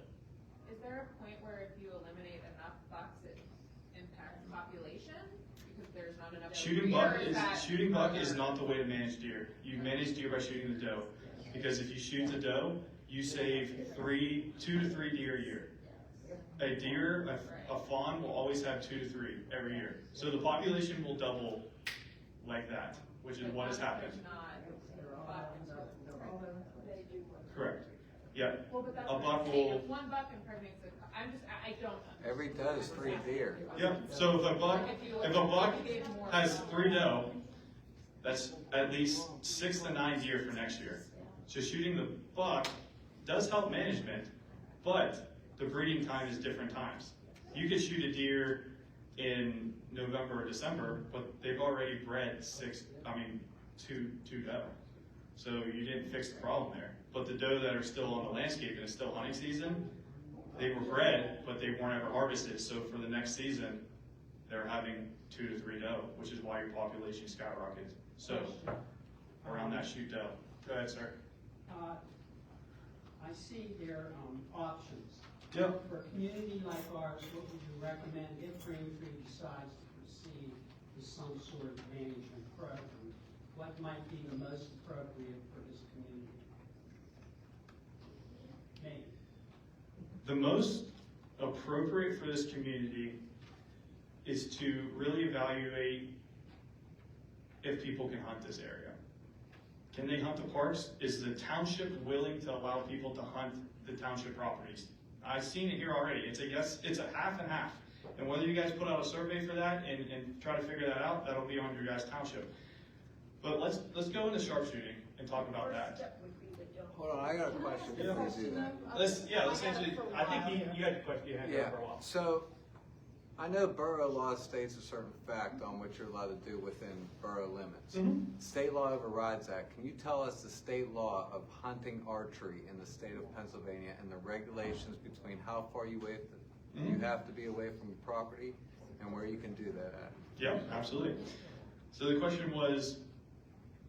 Is there a point where if you eliminate enough bucks, it impacts population? Because there's not enough. Shooting buck is not the way to manage deer. You manage deer by shooting the doe. Because if you shoot the doe, you save 2 to 3 deer a year. A deer, a fawn will always have 2 to 3 every year. So the population will double like that, which is what has happened. Correct. Yeah. Well, but that's A what buck I'm saying. will. If one buck impregnates I don't know. Every doe is 3 deer. Yeah. So if a buck has 3 doe, that's at least 6 to 9 deer for next year. So shooting the buck does help management, but the breeding time is different times. You could shoot a deer in November or December, but they've already bred 2 doe. So you didn't fix the problem there. But the doe that are still on the landscape and it's still hunting season, they were bred, but they weren't ever harvested. So for the next season, they're having 2 to 3 doe, which is why your population skyrocketed. So around that shoot doe. Go ahead, sir. I see their options. Yeah. For a community like ours, what would you recommend if Braintree decides to proceed with some sort of management program? What might be the most appropriate for this community? Maybe. The most appropriate for this community is to really evaluate if people can hunt this area. Can they hunt the parks? Is the township willing to allow people to hunt the township properties? I've seen it here already. It's a yes, it's a half and half. And whether you guys put out a survey for that and try to figure that out, that'll be on your guys' township. But let's go into sharpshooting and talk about that. Hold on, I got a question before you do that. Let's answer. I think you had a question you had Yeah, for a while. so, I know borough law states a certain fact on what you're allowed to do within borough limits. State law overrides that. Can you tell us the state law of hunting archery in the state of Pennsylvania and the regulations between how far you have to be away from your property and where you can do that at? Yeah, absolutely. So the question was,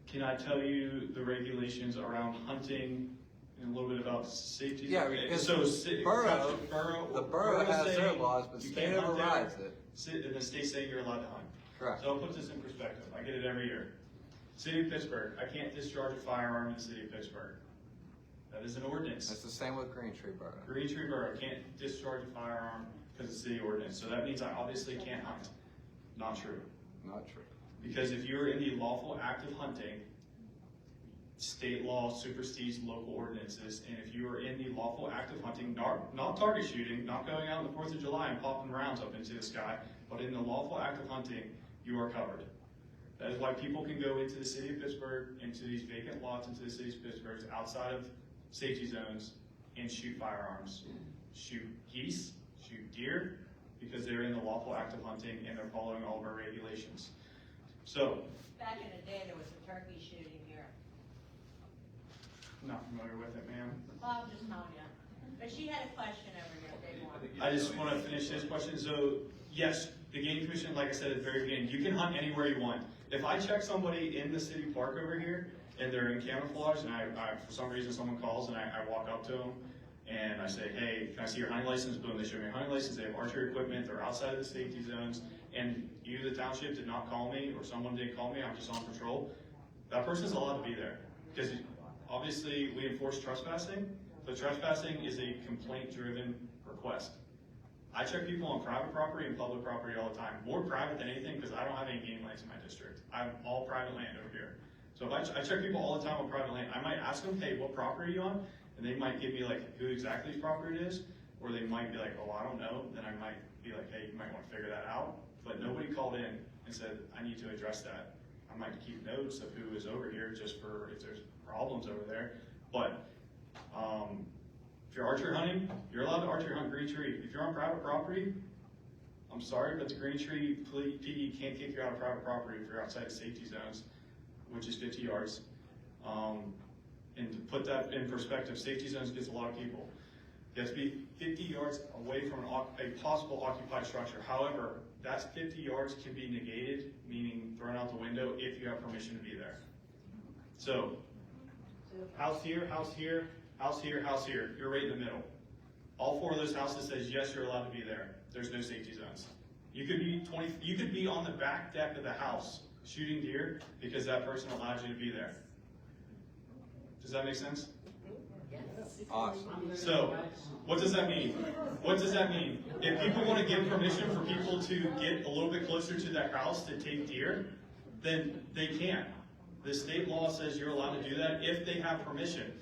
can I tell you the regulations around hunting and a little bit about safety? Yeah, because so the borough has their laws, but you state can't hunt overrides there, it. and the state's saying you're allowed to hunt. Correct. So I'll put this in perspective. I get it every year. City of Pittsburgh, I can't discharge a firearm in the city of Pittsburgh. That is an ordinance. It's the same with Greentree Borough. Greentree Borough can't discharge a firearm because it's city ordinance. So that means I obviously can't hunt. Not true. Not true. Because if you're in the lawful act of hunting, state law supersedes local ordinances, and if you are in the lawful act of hunting, not target shooting, not going out on the 4th of July and popping rounds up into the sky, but in the lawful act of hunting, you are covered. That is why people can go into the city of Pittsburgh, into these vacant lots, into the city of Pittsburgh, outside of safety zones, and shoot firearms. Shoot geese, shoot deer, because they're in the lawful act of hunting and they're following all of our regulations. So, Back in the day, there was a turkey shooting here. not familiar with it, ma'am. Well, I'm just telling you. But she had a question over here, big one. I just want to finish this question. So, yes, the Game Commission, like I said at the very beginning, you can hunt anywhere you want. If I check somebody in the city park over here, and they're in camouflage, and I for some reason someone calls and I walk up to them, and I say, hey, can I see your hunting license? Boom, they show me a hunting license, they have archery equipment, they're outside of the safety zones, and you, the township, did not call me, or someone didn't call me, I'm just on patrol, that person's allowed to be there. Because obviously we enforce trespassing, but trespassing is a complaint-driven request. I check people on private property and public property all the time. More private than anything, because I don't have any game lands in my district. I have all private land over here. So if I check people all the time on private land, I might ask them, hey, what property are you on? And they might give me like who exactly his property it is, or they might be like, oh, I don't know. Then I might be like, hey, you might want to figure that out. But nobody called in and said, I need to address that. I might keep notes of who is over here just for if there's problems over there. But if you're archery hunting, you're allowed to archery hunt Greentree. If you're on private property, I'm sorry, but the Greentree PD can't kick you out of private property if you're outside the safety zones, which is 50 yards. And to put that in perspective, safety zones gets a lot of people. You have to be 50 yards away from a possible occupied structure. However, that 50 yards can be negated, meaning thrown out the window, if you have permission to be there. So, house here, house here, house here, house here. You're right in the middle. All 4 of those houses says yes, you're allowed to be there. There's no safety zones. You could be on the back deck of the house shooting deer because that person allowed you to be there. Does that make sense? Awesome. So, what does that mean? What does that mean? If people want to give permission for people to get a little bit closer to that house to take deer, then they can. The state law says you're allowed to do that if they have permission.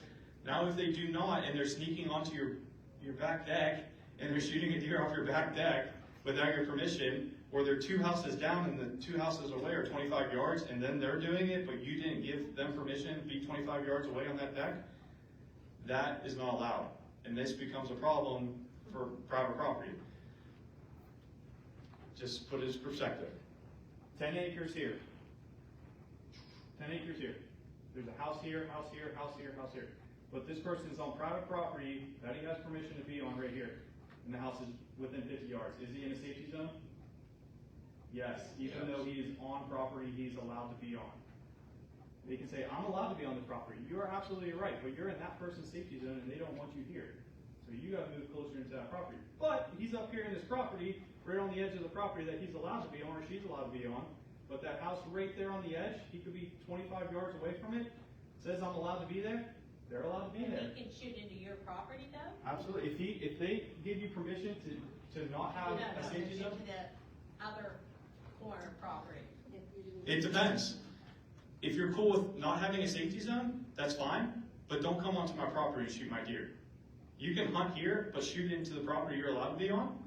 Now, if they do not, and they're sneaking onto your back deck, and they're shooting a deer off your back deck without your permission, or they're 2 houses down and the 2 houses away are 25 yards, and then they're doing it, but you didn't give them permission to be 25 yards away on that deck, that is not allowed. And this becomes a problem for private property. Just put it in perspective. 10 acres here. 10 acres here. There's a house here, house here, house here, house here. But this person is on private property that he has permission to be on right here. And the house is within 50 yards. Is he in a safety zone? Yes, even though he is on property he's allowed to be on. They can say, I'm allowed to be on this property. You are absolutely right, but you're in that person's safety zone and they don't want you here. So you gotta move closer into that property. But he's up here in this property, right on the edge of the property that he's allowed to be on or she's allowed to be on. But that house right there on the edge, he could be 25 yards away from it, says I'm allowed to be there, they're allowed to be there. He can shoot into your property though? Absolutely. If they give you permission to not have a safety zone, Into the other corner property. It depends. If you're cool with not having a safety zone, that's fine, but don't come onto my property and shoot my deer. You can hunt here, but shoot into the property you're allowed to be on.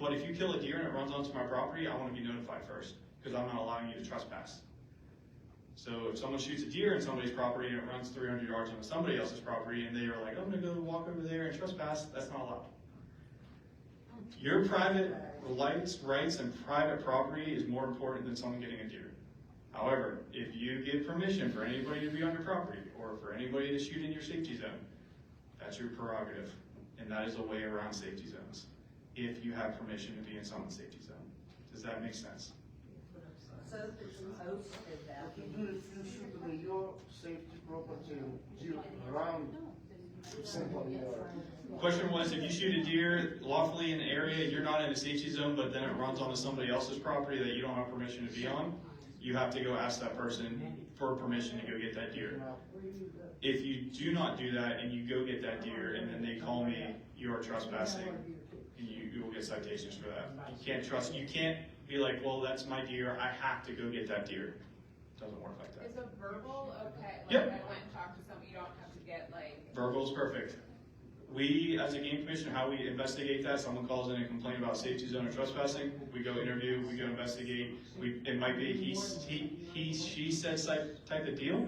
But if you kill a deer and it runs onto my property, I want to be notified first, because I'm not allowing you to trespass. So if someone shoots a deer in somebody's property and it runs 300 yards onto somebody else's property and they are like, I'm going to go walk over there and trespass, that's not allowed. Your private rights and private property is more important than someone getting a deer. However, if you give permission for anybody to be on your property or for anybody to shoot in your safety zone, that's your prerogative. And that is a way around safety zones, if you have permission to be in someone's safety zone. Does that make sense? So the host did that. You shoot your safety property around somebody else. Question was, if you shoot a deer lawfully in the area, you're not in a safety zone, but then it runs onto somebody else's property that you don't have permission to be on, you have to go ask that person for permission to go get that deer. If you do not do that and you go get that deer and then they call me, you are trespassing, and you will get citations for that. You can't be like, well, that's my deer, I have to go get that deer. It doesn't work like that. Is a verbal okay? Like Yep. I went and talked to somebody, you don't have to get like. Verbal's perfect. We, as a game commission, how we investigate that, someone calls in and complains about safety zone or trespassing, we go interview, we go investigate, it might be she said type of deal,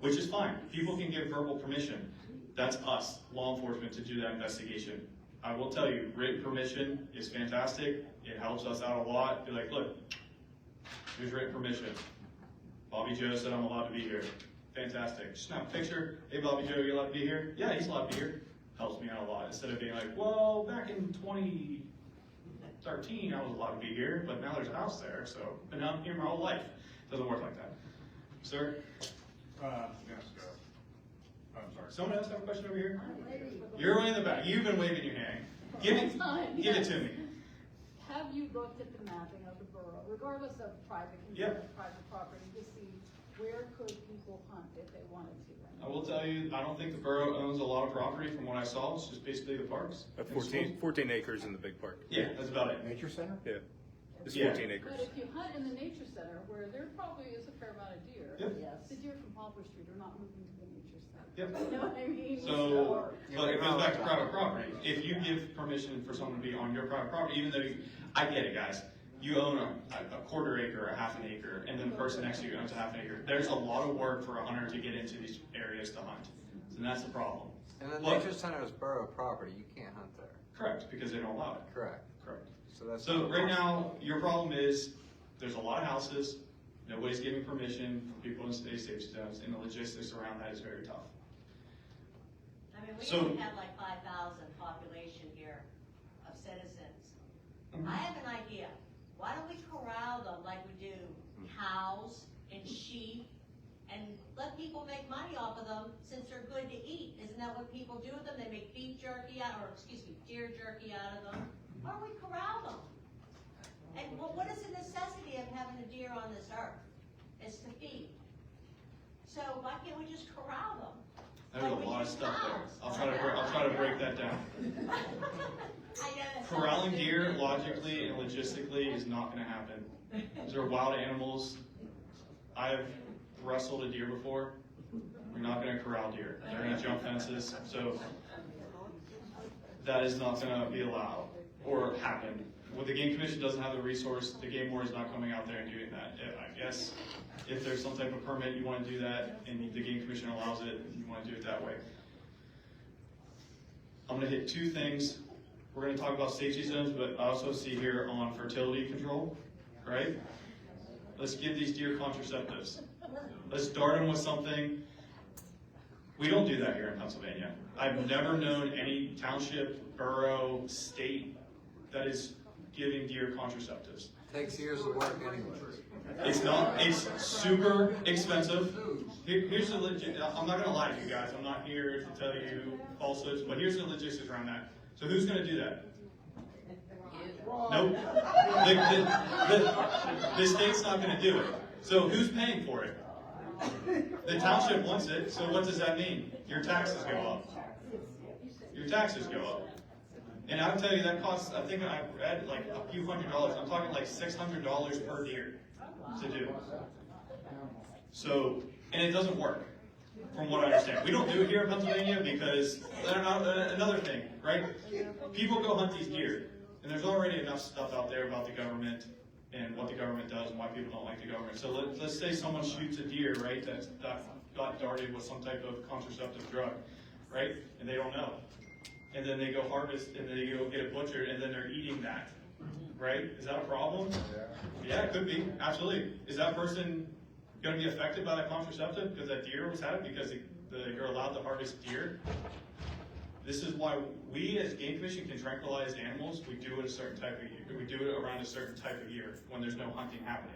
which is fine. People can give verbal permission. That's us, law enforcement, to do that investigation. I will tell you, written permission is fantastic. It helps us out a lot. Be like, look, here's written permission. Bobby Joe said I'm allowed to be here. Fantastic. Snap a picture. Hey, Bobby Joe, you allowed to be here? Yeah, he's allowed to be here. Helps me out a lot. Instead of being like, well, back in 2013, I was allowed to be here, but now there's a house there, so been out here my whole life. Doesn't work like that. Sir? Yes, I'm sorry. Someone else have a question over here? You're way in the back. You've been waving your hand. Give it to me. Have you looked at the mapping of the borough, regardless of private, private property, to see where could people hunt if they wanted to? I will tell you, I don't think the borough owns a lot of property from what I saw. It's just basically the parks. 14 acres in the big park. Yeah, that's about it. Nature center? Yeah. It's Yeah. 14 acres. But if you hunt in the nature center, where there probably is a fair amount of deer, Yep. the deer from Poplar Street are not moving to the nature center. Yep. You know what I mean? So, but it goes back to private property. If you give permission for someone to be on your private property, even though I get it, guys. You own a quarter acre, a half an acre, and then the person next to you owns a half an acre. There's a lot of work for a hunter to get into these areas to hunt. And that's the problem. And the But- nature center is borough property, you can't hunt there. Correct, because they don't allow it. Correct. Correct. That's So right now, your problem is, there's a lot of houses, nobody's giving permission for people to stay safe zones, and the logistics around that is very tough. I mean, we So- only have like 5,000 population here of citizens. I have an idea. Why don't we corral them like we do cows and sheep and let people make money off of them since they're good to eat? Isn't that what people do with them? They make beef jerky out, or excuse me, deer jerky out of them. Why don't we corral them? And what is the necessity of having a deer on this earth? It's to feed. So why can't we just corral them? There's Like a we lot of do stuff there. cows. I'll try to break that down. I know that Corralling sounds deer stupid. logically and logistically is not gonna happen. These are wild animals. I've wrestled a deer before. We're not gonna corral deer. They're gonna jump fences, so that is not gonna be allowed or happen. Well, the Game Commission doesn't have the resource, the game warden is not coming out there and doing that. I guess if there's some type of permit, you wanna do that, and the Game Commission allows it, you wanna do it that way. I'm gonna hit two things. We're gonna talk about safety zones, but I also see here on fertility control, right? Let's give these deer contraceptives. Let's dart them with something. We don't do that here in Pennsylvania. I've never known any township, borough, state that is giving deer contraceptives. Takes years of work anyway. It's not, it's super expensive. Here's the legit, I'm not gonna lie to you guys, I'm not here to tell you falsehoods, but here's the logistics around that. So who's gonna do that? Nope. The state's not gonna do it. So who's paying for it? The township wants it, so what does that mean? Your taxes go up. Your taxes go up. And I'll tell you, that costs, I think I read like a few $100s. I'm talking like $600 per deer to do. So, and it doesn't work, from what I understand. We don't do it here in Pennsylvania because, another thing, right? People go hunt these deer, and there's already enough stuff out there about the government and what the government does and why people don't like the government. So let's say someone shoots a deer, right, that got darted with some type of contraceptive drug, right, and they don't know. And then they go harvest, and they go get it butchered, and then they're eating that, right? Is that a problem? Yeah, it could be, absolutely. Is that person going to be affected by that contraceptive because that deer was had because you're allowed to harvest deer? This is why we as Game Commission can tranquilize animals. We do it a certain type of year. We do it around a certain type of year when there's no hunting happening.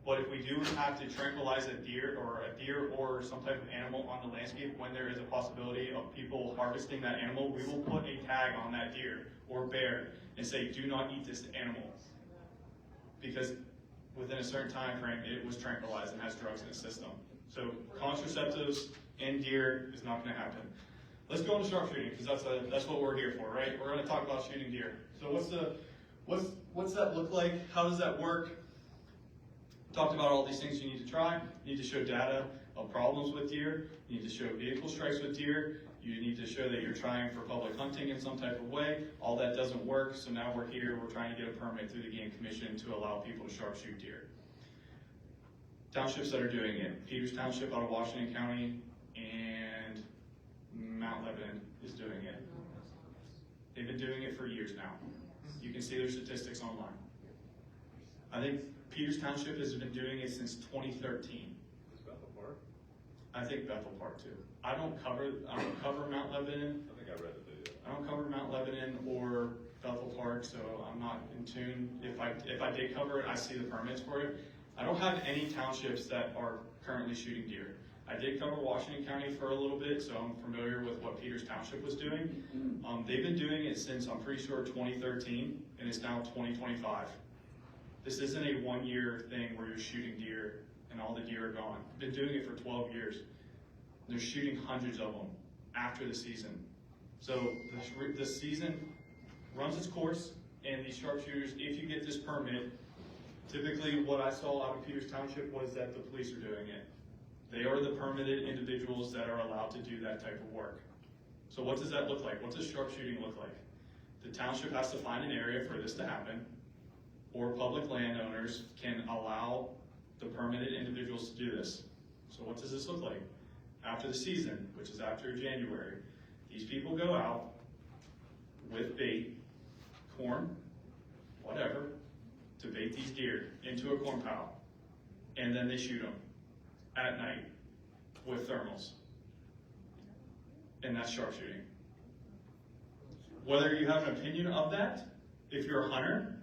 But if we do have to tranquilize a deer or some type of animal on the landscape when there is a possibility of people harvesting that animal, we will put a tag on that deer or bear and say, do not eat this animal. Because within a certain time frame, it was tranquilized and has drugs in its system. So contraceptives in deer is not going to happen. Let's go into sharpshooting because that's what we're here for, right? We're going to talk about shooting deer. So what's that look like? How does that work? Talked about all these things you need to try. You need to show data of problems with deer. You need to show vehicle strikes with deer. You need to show that you're trying for public hunting in some type of way. All that doesn't work, so now we're here. We're trying to get a permit through the Game Commission to allow people to sharpshoot deer. Townships that are doing it. Peters Township out of Washington County and Mount Lebanon is doing it. They've been doing it for years now. You can see their statistics online. I think Peters Township has been doing it since 2013. Is Bethel Park? I think Bethel Park too. I don't cover Mount Lebanon. I think I read the video. I don't cover Mount Lebanon or Bethel Park, so I'm not in tune. If I did cover it, I see the permits for it. I don't have any townships that are currently shooting deer. I did cover Washington County for a little bit, so I'm familiar with what Peters Township was doing. They've been doing it since, I'm pretty sure, 2013, and it's now 2025. This isn't a one-year thing where you're shooting deer and all the deer are gone. They've been doing it for 12 years. They're shooting hundreds of them after the season. So the season runs its course, and these sharpshooters, if you get this permit, typically what I saw out of Peters Township was that the police are doing it. They are the permitted individuals that are allowed to do that type of work. So what does that look like? What does sharpshooting look like? The township has to find an area for this to happen, or public landowners can allow the permitted individuals to do this. So what does this look like? After the season, which is after January, these people go out with bait, corn, whatever, to bait these deer into a corn pile, and then they shoot them at night with thermals. And that's sharpshooting. Whether you have an opinion of that, if you're a hunter,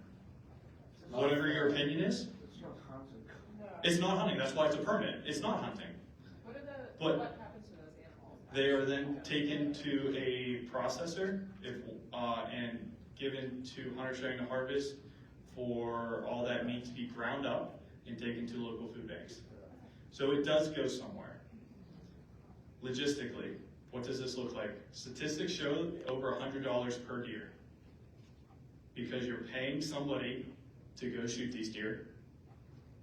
whatever your opinion is, it's not hunting. That's why it's a permit. It's not hunting. What happens to those animals? They are then taken to a processor and given to hunters trying to harvest for all that meat to be ground up and taken to local food banks. So it does go somewhere. Logistically, what does this look like? Statistics show over $100 per deer because you're paying somebody to go shoot these deer.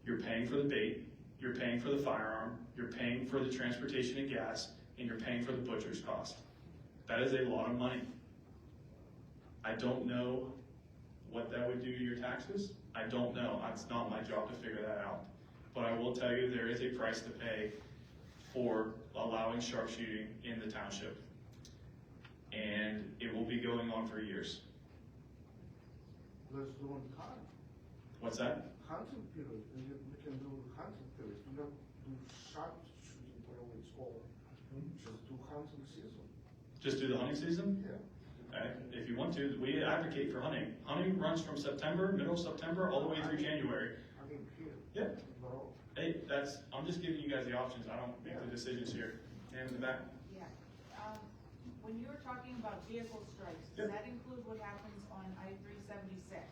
You're paying for the bait, you're paying for the firearm, you're paying for the transportation and gas, and you're paying for the butcher's cost. That is a lot of money. I don't know what that would do to your taxes. I don't know. It's not my job to figure that out. But I will tell you there is a price to pay for allowing sharpshooting in the township. And it will be going on for years. Let's do it hunting. What's that? Hunting period. We can do hunting period. do sharp shooting, whatever it's called, just do hunting season. Just do the hunting season? Yeah. Okay, if you want to, we advocate for hunting. Hunting runs from September, middle of September, all the way through January. I mean, here. Yeah. Borough. Hey, I'm just giving you guys the options, I don't make the decisions here. Hand in the back. Yeah, when you were talking about vehicle strikes, Yep. does that include what happens on I-376?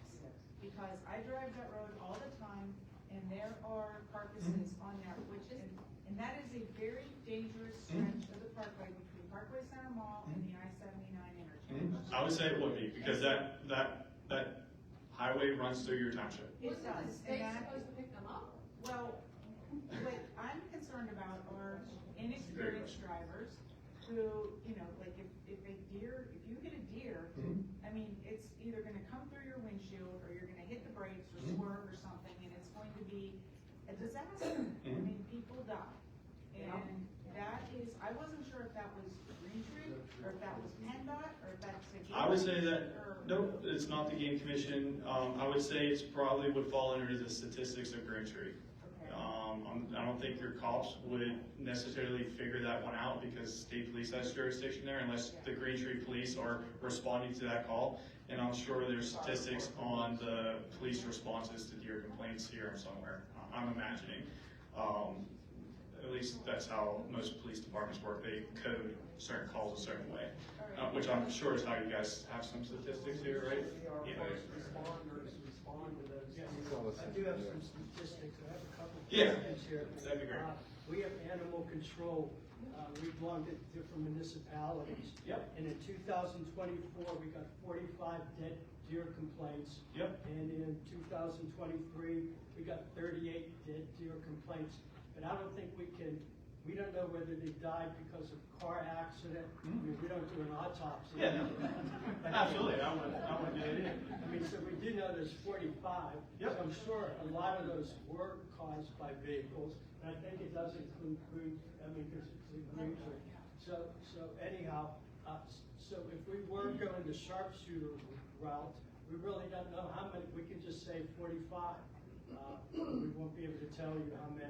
Because I drive that road all the time, and there are carcasses on there, and that is a very dangerous stretch of the parkway between Parkway Center Mall and the I-79 interchange. I would say it would be, because that highway runs through your township. It does, Is the state and that, supposed to pick them up? well, what I'm concerned about are inexperienced drivers who, you know, like if you hit a deer, I mean, it's either gonna come through your windshield, or you're gonna hit the brakes or swerve or something, and it's going to be a disaster. I mean, people die. And that is, I wasn't sure if that was Green Tree, or if that was PennDOT, or if that's the game. I would say that, or- nope, it's not the game commission. I would say it's probably would fall under the statistics of Green Tree. Okay. I don't think your cops would necessarily figure that one out, because state police has jurisdiction there, unless the Green Tree police are responding to that call. And I'm sure there's statistics on the police responses to deer complaints here somewhere, I'm imagining. At least that's how most police departments work, they code certain calls a certain way, which I'm sure is how you guys have some statistics here, right? Our Yeah. first responders respond to those. I I do have some statistics, I have a couple of Yeah, questions here. that'd be great. We have animal control, we belong to different municipalities. Yep. And in 2024, we got 45 dead deer complaints. Yep. And in 2023, we got 38 dead deer complaints. But I don't think we don't know whether they died because of car accident. I mean, we don't do an autopsy. Yeah, no, absolutely, I would get it in. I mean, so we do know there's 45. Yep. So I'm sure a lot of those were caused by vehicles, and I think it does include green, because it's a green tree. So anyhow, so if we were going the sharpshooter route, we really don't know how many, we can just say 45. We won't be able to tell you how many.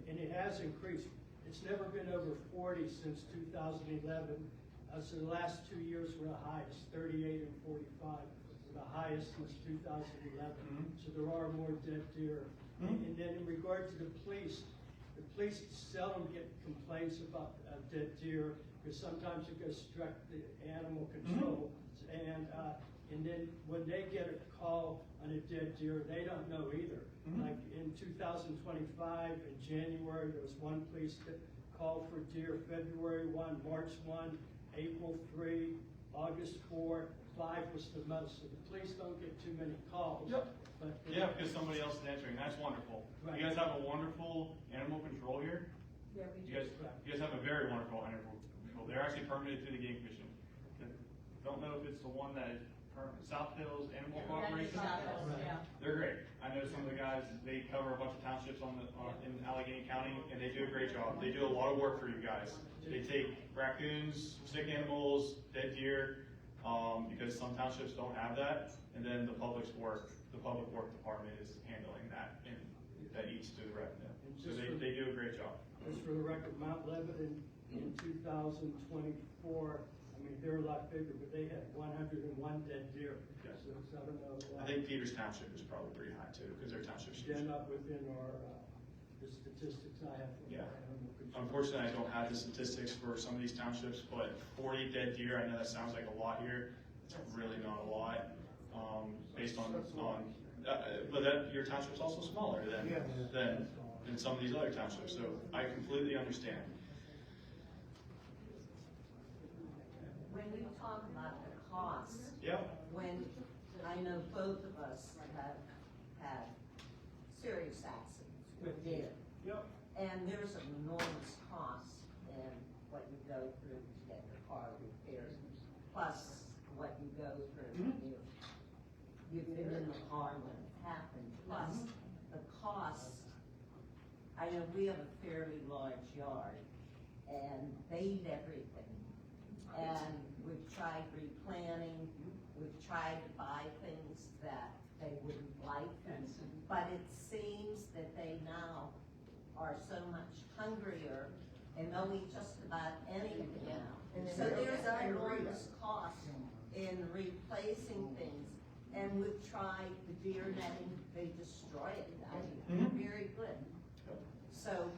And it has increased. It's never been over 40 since 2011. So the last 2 years were the highest, 38 and 45, were the highest since 2011. So there are more dead deer. And then in regard to the police seldom get complaints about dead deer, because sometimes it goes straight to animal control. And then when they get a call on a dead deer, they don't know either. Like in 2025, in January, there was one police call for deer, February 1, March 1, April 3, August 4, 5 was the most. So the police don't get too many calls. Yep. But Yeah, because somebody else is answering, that's wonderful. Right. You guys have a wonderful animal control here. Yeah, we You guys have a very wonderful animal control. They're actually permitted through the game commission. Don't know if it's the one that is permanent. South Hills Animal Corporation. They're great. I know some of the guys, they cover a bunch of townships in Allegheny County, and they do a great job. They do a lot of work for you guys. They take raccoons, sick animals, dead deer, because some townships don't have that, and then the public work department is handling that, and that eats through the revenue. So they do a great job. Just for the record, Mount Lebanon in 2024, I mean, they're a lot bigger, but they had 101 dead deer. Yes. So I don't know. I think Peters Township is probably pretty high too, because their township's huge. They're not within the statistics I have. from Yeah. animal control. Unfortunately, I don't have the statistics for some of these townships, but 40 dead deer, I know that sounds like a lot here. It's really not a lot, based on, but your township's also smaller than some of these other townships, so I completely understand. When you talk about the cost, Yep. when I know both of us have had serious accidents with deer. Yep. And there's an enormous cost in what you go through to get your car repaired, plus what you go through when you've been in the car when it happened, plus the cost. I know we have a fairly large yard, and they eat everything. And we've tried replanting, we've tried to buy things that they wouldn't like, but it seems that they now are so much hungrier and they'll eat just about anything now. And So then- there's an enormous cost in replacing things. And we've tried the deer netting, they destroy it, very good. So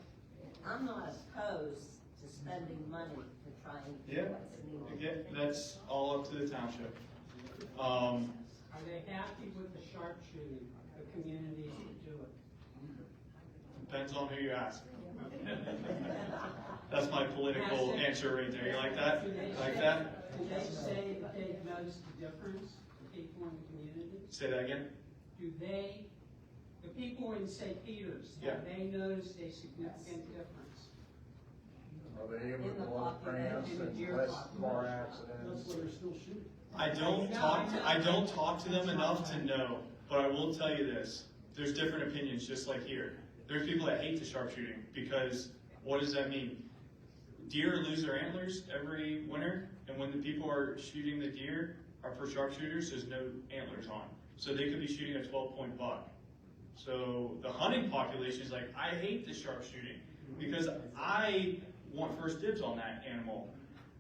I'm not opposed to spending money to try and Yeah, do what's needed. again, that's all up to the township. Are they happy with the sharpshooting, the communities that do it? Depends on who you ask. That's my political answer right there. You like that? Like that? Do they say that they've noticed the difference, the people in the community? Say that again? Do they, the people in St. Peters, Yeah. have they noticed a significant difference? Are they able In to the pull up ramps population. and less car accidents? That's why they're still shooting. I don't talk to them enough to know, but I will tell you this. There's different opinions, just like here. There's people that hate the sharpshooting because what does that mean? Deer lose their antlers every winter, and when the people are shooting the deer are for sharpshooters, there's no antlers on. So they could be shooting a 12-point buck. So the hunting population is like, I hate the sharpshooting because I want first dibs on that animal.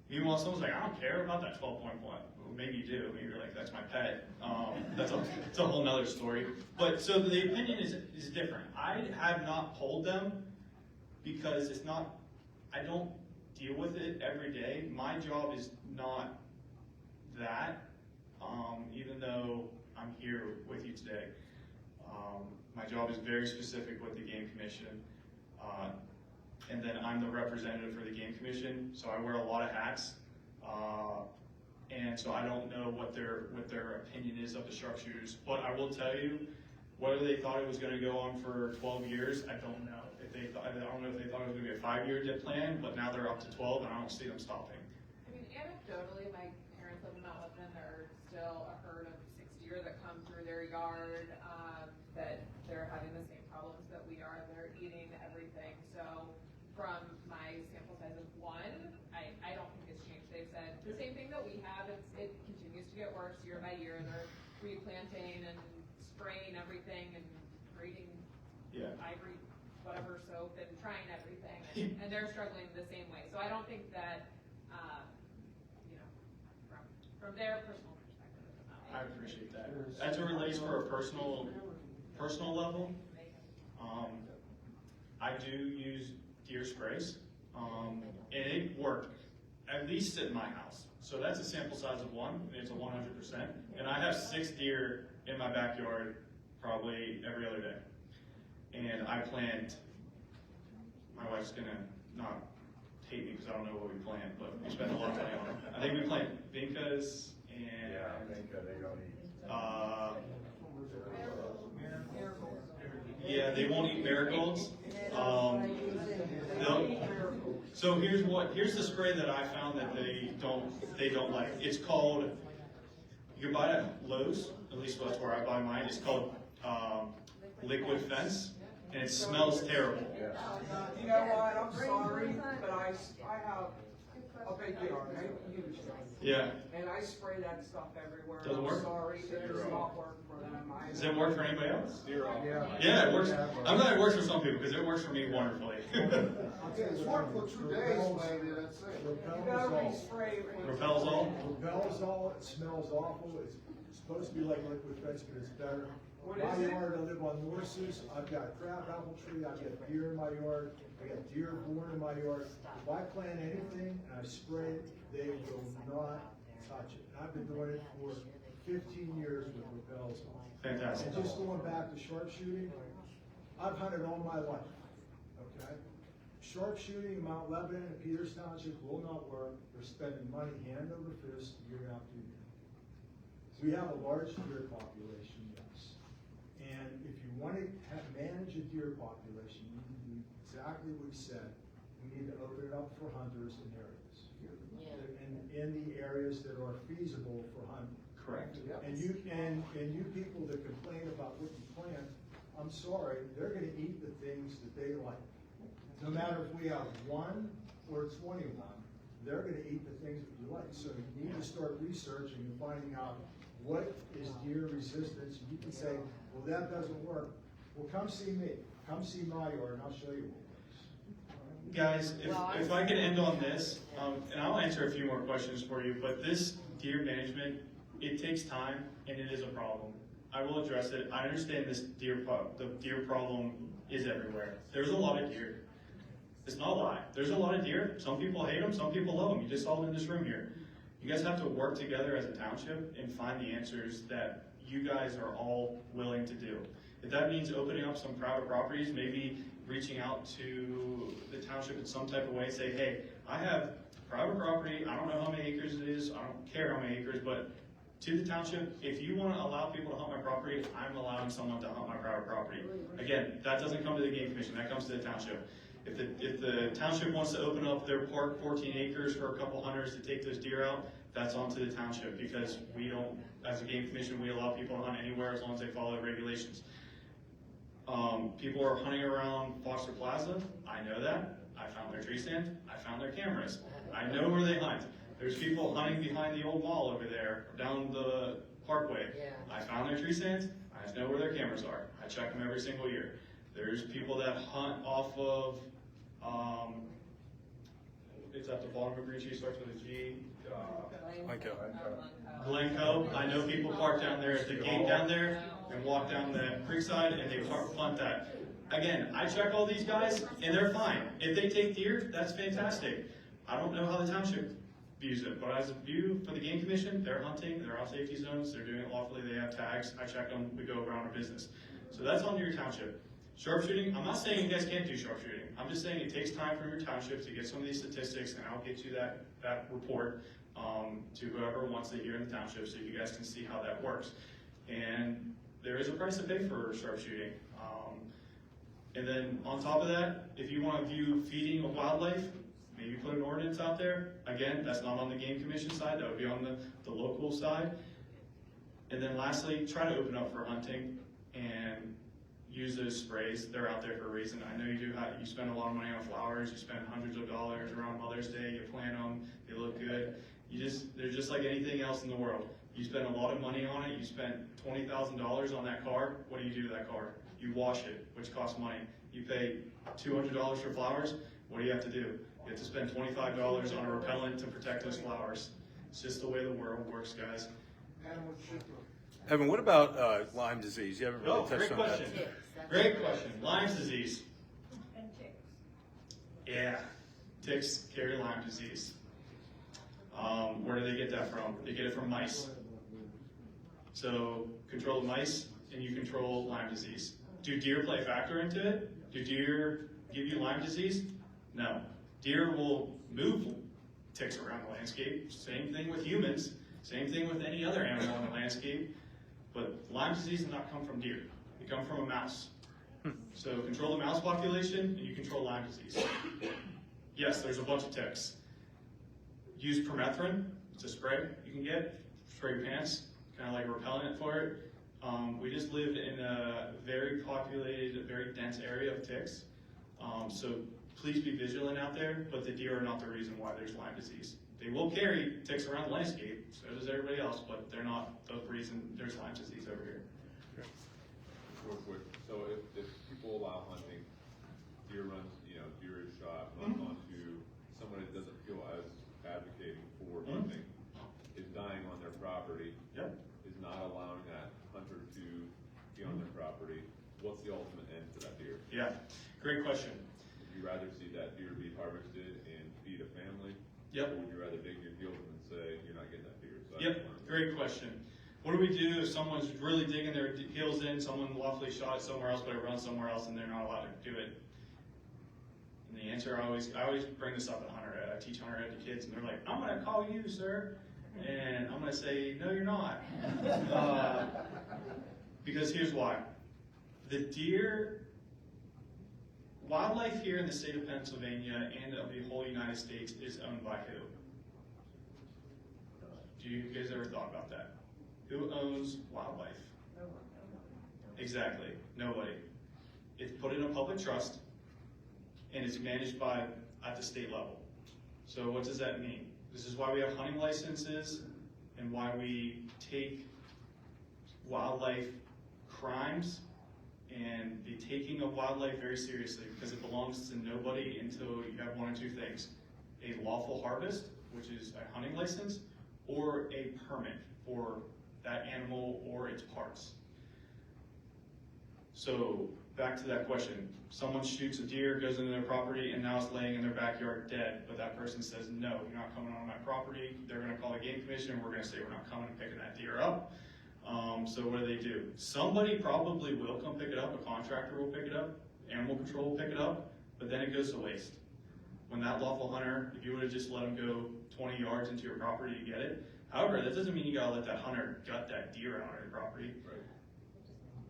Meanwhile, someone's like, I don't care about that 12-point buck. Well, maybe you do. Maybe you're like, that's my pet. That's a whole nother story. But so the opinion is different. I have not polled them because it's not, I don't deal with it every day. My job is not that, even though I'm here with you today. My job is very specific with the Game Commission. And then I'm the representative for the Game Commission, so I wear a lot of hats. And so I don't know what their opinion is of the sharpshooters. But I will tell you, whether they thought it was going to go on for 12 years, I don't know. I don't know if they thought it was going to be a 5-year plan, but now they're up to 12, and I don't see them stopping. I mean, anecdotally, my parents live in Mount Lebanon, there are still a herd of 6 deer that come through their yard, that they're having the same problems that we are. They're eating everything. So from my sample size of 1, I don't think it's changed. They've said the same thing that we have. It continues to get worse year by year. They're replanting and spraying everything and breeding ivory, whatever soap, and trying everything. And they're struggling the same way. So I don't think that, from their personal perspective. I appreciate that. As it relates for a personal level, I do use deer sprays, and it worked, at least at my house. So that's a sample size of 1, and it's a 100%. And I have 6 deer in my backyard probably every other day. And I plant, my wife's gonna not hate me because I don't know what we plant, but we spend a lot of money on them. I think we plant vincas and Vinca, they don't eat. Yeah, they won't eat marigolds. So here's the spray that I found that they don't like. It's called, you can buy it at Lowe's, at least that's where I buy mine. It's called Liquid Fence, and it smells terrible. You know what, I'm sorry, but I have a big yard, I have a huge yard. Yeah. And I spray that stuff everywhere. Doesn't work? I'm sorry, it does not work for them. Does it work for anybody else? Yeah. Yeah, it works. I'm glad it works for some people because it works for me wonderfully. It's worked for 2 days, maybe, that's it. You gotta respray. Repels all? Repels all, it smells awful, it's supposed to be like liquid fence, but it's better. What My is it? yard, I live on Norses, I've got a crab apple tree, I've got deer in my yard, I got deer born in my yard. If I plant anything and I spray it, they will not touch it. And I've been doing it for 15 years with repels on. Fantastic. And just going back to sharpshooting, I've hunted all my life, okay? Sharpshooting in Mount Lebanon and Peters Township will not work. They're spending money hand over fist year after year. We have a large deer population, yes. And if you want to manage a deer population, you need to do exactly what you said. We need to open it up for hunters in areas. In the areas that are feasible for hunting. Correct. And you people that complain about what you plant, I'm sorry, they're gonna eat the things that they like. No matter if we have 1 or 21, they're gonna eat the things that you like. So you need to start researching and finding out what is deer resistance. You can say, well, that doesn't work. Well, come see me. Come see my yard and I'll show you. guys, if I can end on this, and I'll answer a few more questions for you, but this deer management, it takes time and it is a problem. I will address it. I understand the deer problem is everywhere. There's a lot of deer. It's not a lie. There's a lot of deer. Some people hate them, some people love them. You just saw them in this room here. You guys have to work together as a township and find the answers that you guys are all willing to do. If that means opening up some private properties, maybe reaching out to the township in some type of way, say, hey, I have private property, I don't know how many acres it is, I don't care how many acres, but to the township, if you want to allow people to hunt my property, I'm allowing someone to hunt my private property. Again, that doesn't come to the game commission, that comes to the township. If the township wants to open up their park 14 acres for a couple hunters to take those deer out, that's on to the township, because we don't, as a game commission, we allow people to hunt anywhere as long as they follow the regulations. People are hunting around Foster Plaza, I know that. I found their tree stand, I found their cameras. I know where they hunt. There's people hunting behind the old mall over there, down the parkway. I found their tree stands, I just know where their cameras are. I check them every single year. There's people that hunt off of, it's at the bottom of Green Tree, starts with a G. Glencoe. I know people park down there at the gate down there and walk down the creekside and they hunt that. Again, I check all these guys and they're fine. If they take deer, that's fantastic. I don't know how the township views it, but as a view for the game commission, they're hunting, they're on safety zones, they're doing it lawfully, they have tags. I check them, we go around our business. So that's on your township. Sharpshooting, I'm not saying you guys can't do sharpshooting. I'm just saying it takes time from your township to get some of these statistics, and I'll get you that report to whoever wants to hear in the township so you guys can see how that works. And there is a price to pay for sharpshooting. And then on top of that, if you want to view feeding of wildlife, maybe put an ordinance out there. Again, that's not on the game commission side, that would be on the local side. And then lastly, try to open up for hunting and use those sprays. They're out there for a reason. I know you do. You spend a lot of money on flowers. You spend hundreds of dollars around Mother's Day. You plant them. They look good. They're just like anything else in the world. You spend a lot of money on it. You spent $20,000 on that car. What do you do to that car? You wash it, which costs money. You pay $200 for flowers. What do you have to do? You have to spend $25 on a repellent to protect those flowers. It's just the way the world works, guys. Evan, what about Lyme disease? You haven't really touched on question. that. Great question. Lyme disease. And ticks. Yeah, ticks carry Lyme disease. Where do they get that from? They get it from mice. So control the mice and you control Lyme disease. Do deer play a factor into it? Do deer give you Lyme disease? No. Deer will move ticks around the landscape. Same thing with humans. Same thing with any other animal in the landscape. But Lyme disease does not come from deer. It comes from a mouse. So control the mouse population and you control Lyme disease. Yes, there's a bunch of ticks. Use permethrin. It's a spray you can get. Spray your pants, kind of like repellent for it. We just live in a very populated, very dense area of ticks. So please be vigilant out there, but the deer are not the reason why there's Lyme disease. They will carry ticks around the landscape, so does everybody else, but they're not the reason there's Lyme disease over here. Real quick, so if people allow hunting, deer runs, deer is shot, runs onto someone that doesn't feel as advocating for hunting, is dying on their property, is not allowing that hunter to be on their property, what's the ultimate end to that deer? Yeah, great question. Would you rather see that deer be harvested and feed a family? Yep. Or would you rather dig your heels in and say, you're not getting that deer? So Yep, great question. What do we do if someone's really digging their heels in, someone lawfully shot it somewhere else, but it runs somewhere else and they're not allowed to do it? And the answer, I always bring this up at Hunter Ed. I teach Hunter Ed to kids and they're like, I'm gonna call you, sir. And I'm gonna say, no, you're not. Because here's why. The deer, wildlife here in the state of Pennsylvania and of the whole United States is owned by who? Do you guys ever thought about that? Who owns wildlife? No one. Exactly, nobody. It's put in a public trust and it's managed at the state level. So what does that mean? This is why we have hunting licenses and why we take wildlife crimes and the taking of wildlife very seriously, because it belongs to nobody until you have one or two things: a lawful harvest, which is a hunting license, or a permit for that animal or its parts. So back to that question, someone shoots a deer, goes into their property, and now it's laying in their backyard dead, but that person says, no, you're not coming on my property. They're gonna call the game commission, and we're gonna say we're not coming and picking that deer up. So what do? Somebody probably will come pick it up, a contractor will pick it up, animal control will pick it up, but then it goes to waste. When that lawful hunter, if you would've just let him go 20 yards into your property to get it, however, that doesn't mean you gotta let that hunter gut that deer out on your property. Right.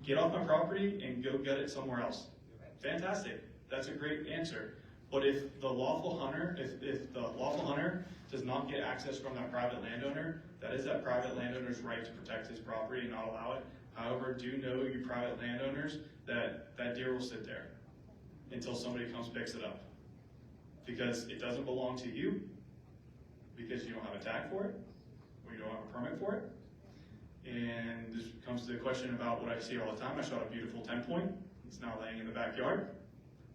Get off my property and go get it somewhere else. Fantastic, that's a great answer. But if the lawful hunter, if the lawful hunter does not get access from that private landowner, that is that private landowner's right to protect his property and not allow it. However, do know, you private landowners, that that deer will sit there until somebody comes picks it up. Because it doesn't belong to you, because you don't have a tag for it, or you don't have a permit for it. And this comes to the question about what I see all the time. I shot a beautiful 10-point. It's now laying in the backyard.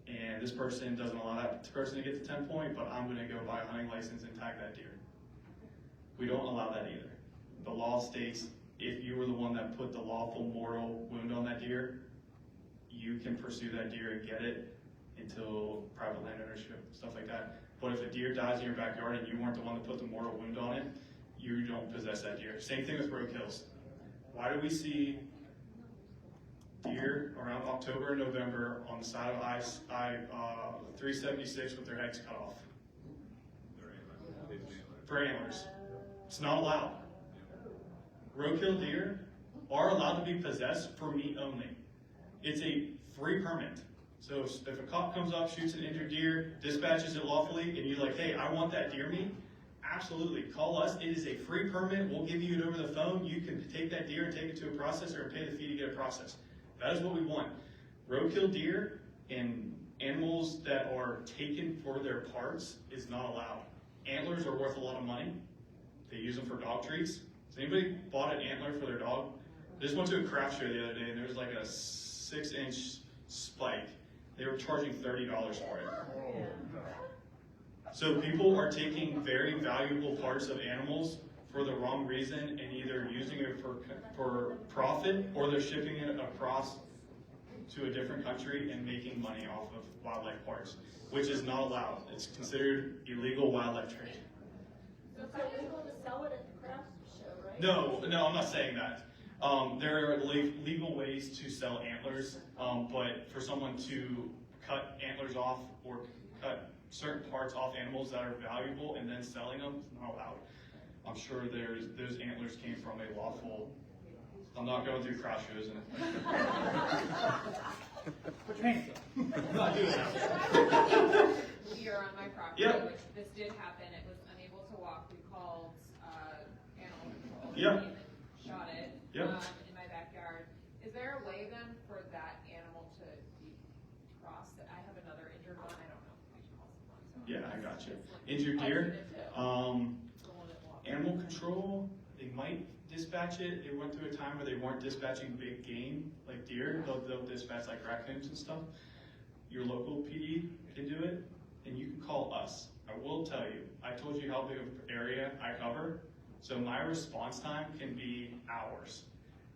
And this person doesn't allow that person to get the 10-point, but I'm gonna go buy a hunting license and tag that deer. We don't allow that either. The law states if you were the one that put the lawful mortal wound on that deer, you can pursue that deer and get it until private land ownership, stuff like that. But if a deer dies in your backyard and you weren't the one that put the mortal wound on it, you don't possess that deer. Same thing with roadkills. Why do we see deer around October and November on the side of I-376 with their heads cut off? For antlers. It's not allowed. Roadkill deer are allowed to be possessed for meat only. It's a free permit. So if a cop comes up, shoots an injured deer, dispatches it lawfully, and you're like, hey, I want that deer meat, absolutely, call us. It is a free permit. We'll give you it over the phone. You can take that deer and take it to a processor and pay the fee to get it processed. That is what we want. Roadkill deer and animals that are taken for their parts is not allowed. Antlers are worth a lot of money. They use them for dog treats. Has anybody bought an antler for their dog? I just went to a craft show the other day and there was like a 6-inch spike. They were charging $30 for it. So people are taking very valuable parts of animals for the wrong reason and either using it for profit, or they're shipping it across to a different country and making money off of wildlife parts, which is not allowed. It's considered illegal wildlife trade. So it's illegal to sell it at the craft show, right? No, I'm not saying that. There are legal ways to sell antlers, but for someone to cut antlers off or cut certain parts off animals that are valuable and then selling them is not allowed. I'm sure those antlers came from a lawful. I'm not going through crash shows and. Put your hands up. I'm not doing that. Deer on my property, Yep. which this did happen. It was unable to walk. We called animal control. Yep. Came and shot it Yep. in my backyard. Is there a way then for that animal to be crossed? I have another injured one. I don't know if we should call someone. So Yeah, I got you. Injured deer. Animal control, they might dispatch it. They went through a time where they weren't dispatching big game like deer. They'll dispatch like raccoons and stuff. Your local PD can do it, and you can call us. I will tell you, I told you how big of an area I cover, so my response time can be hours.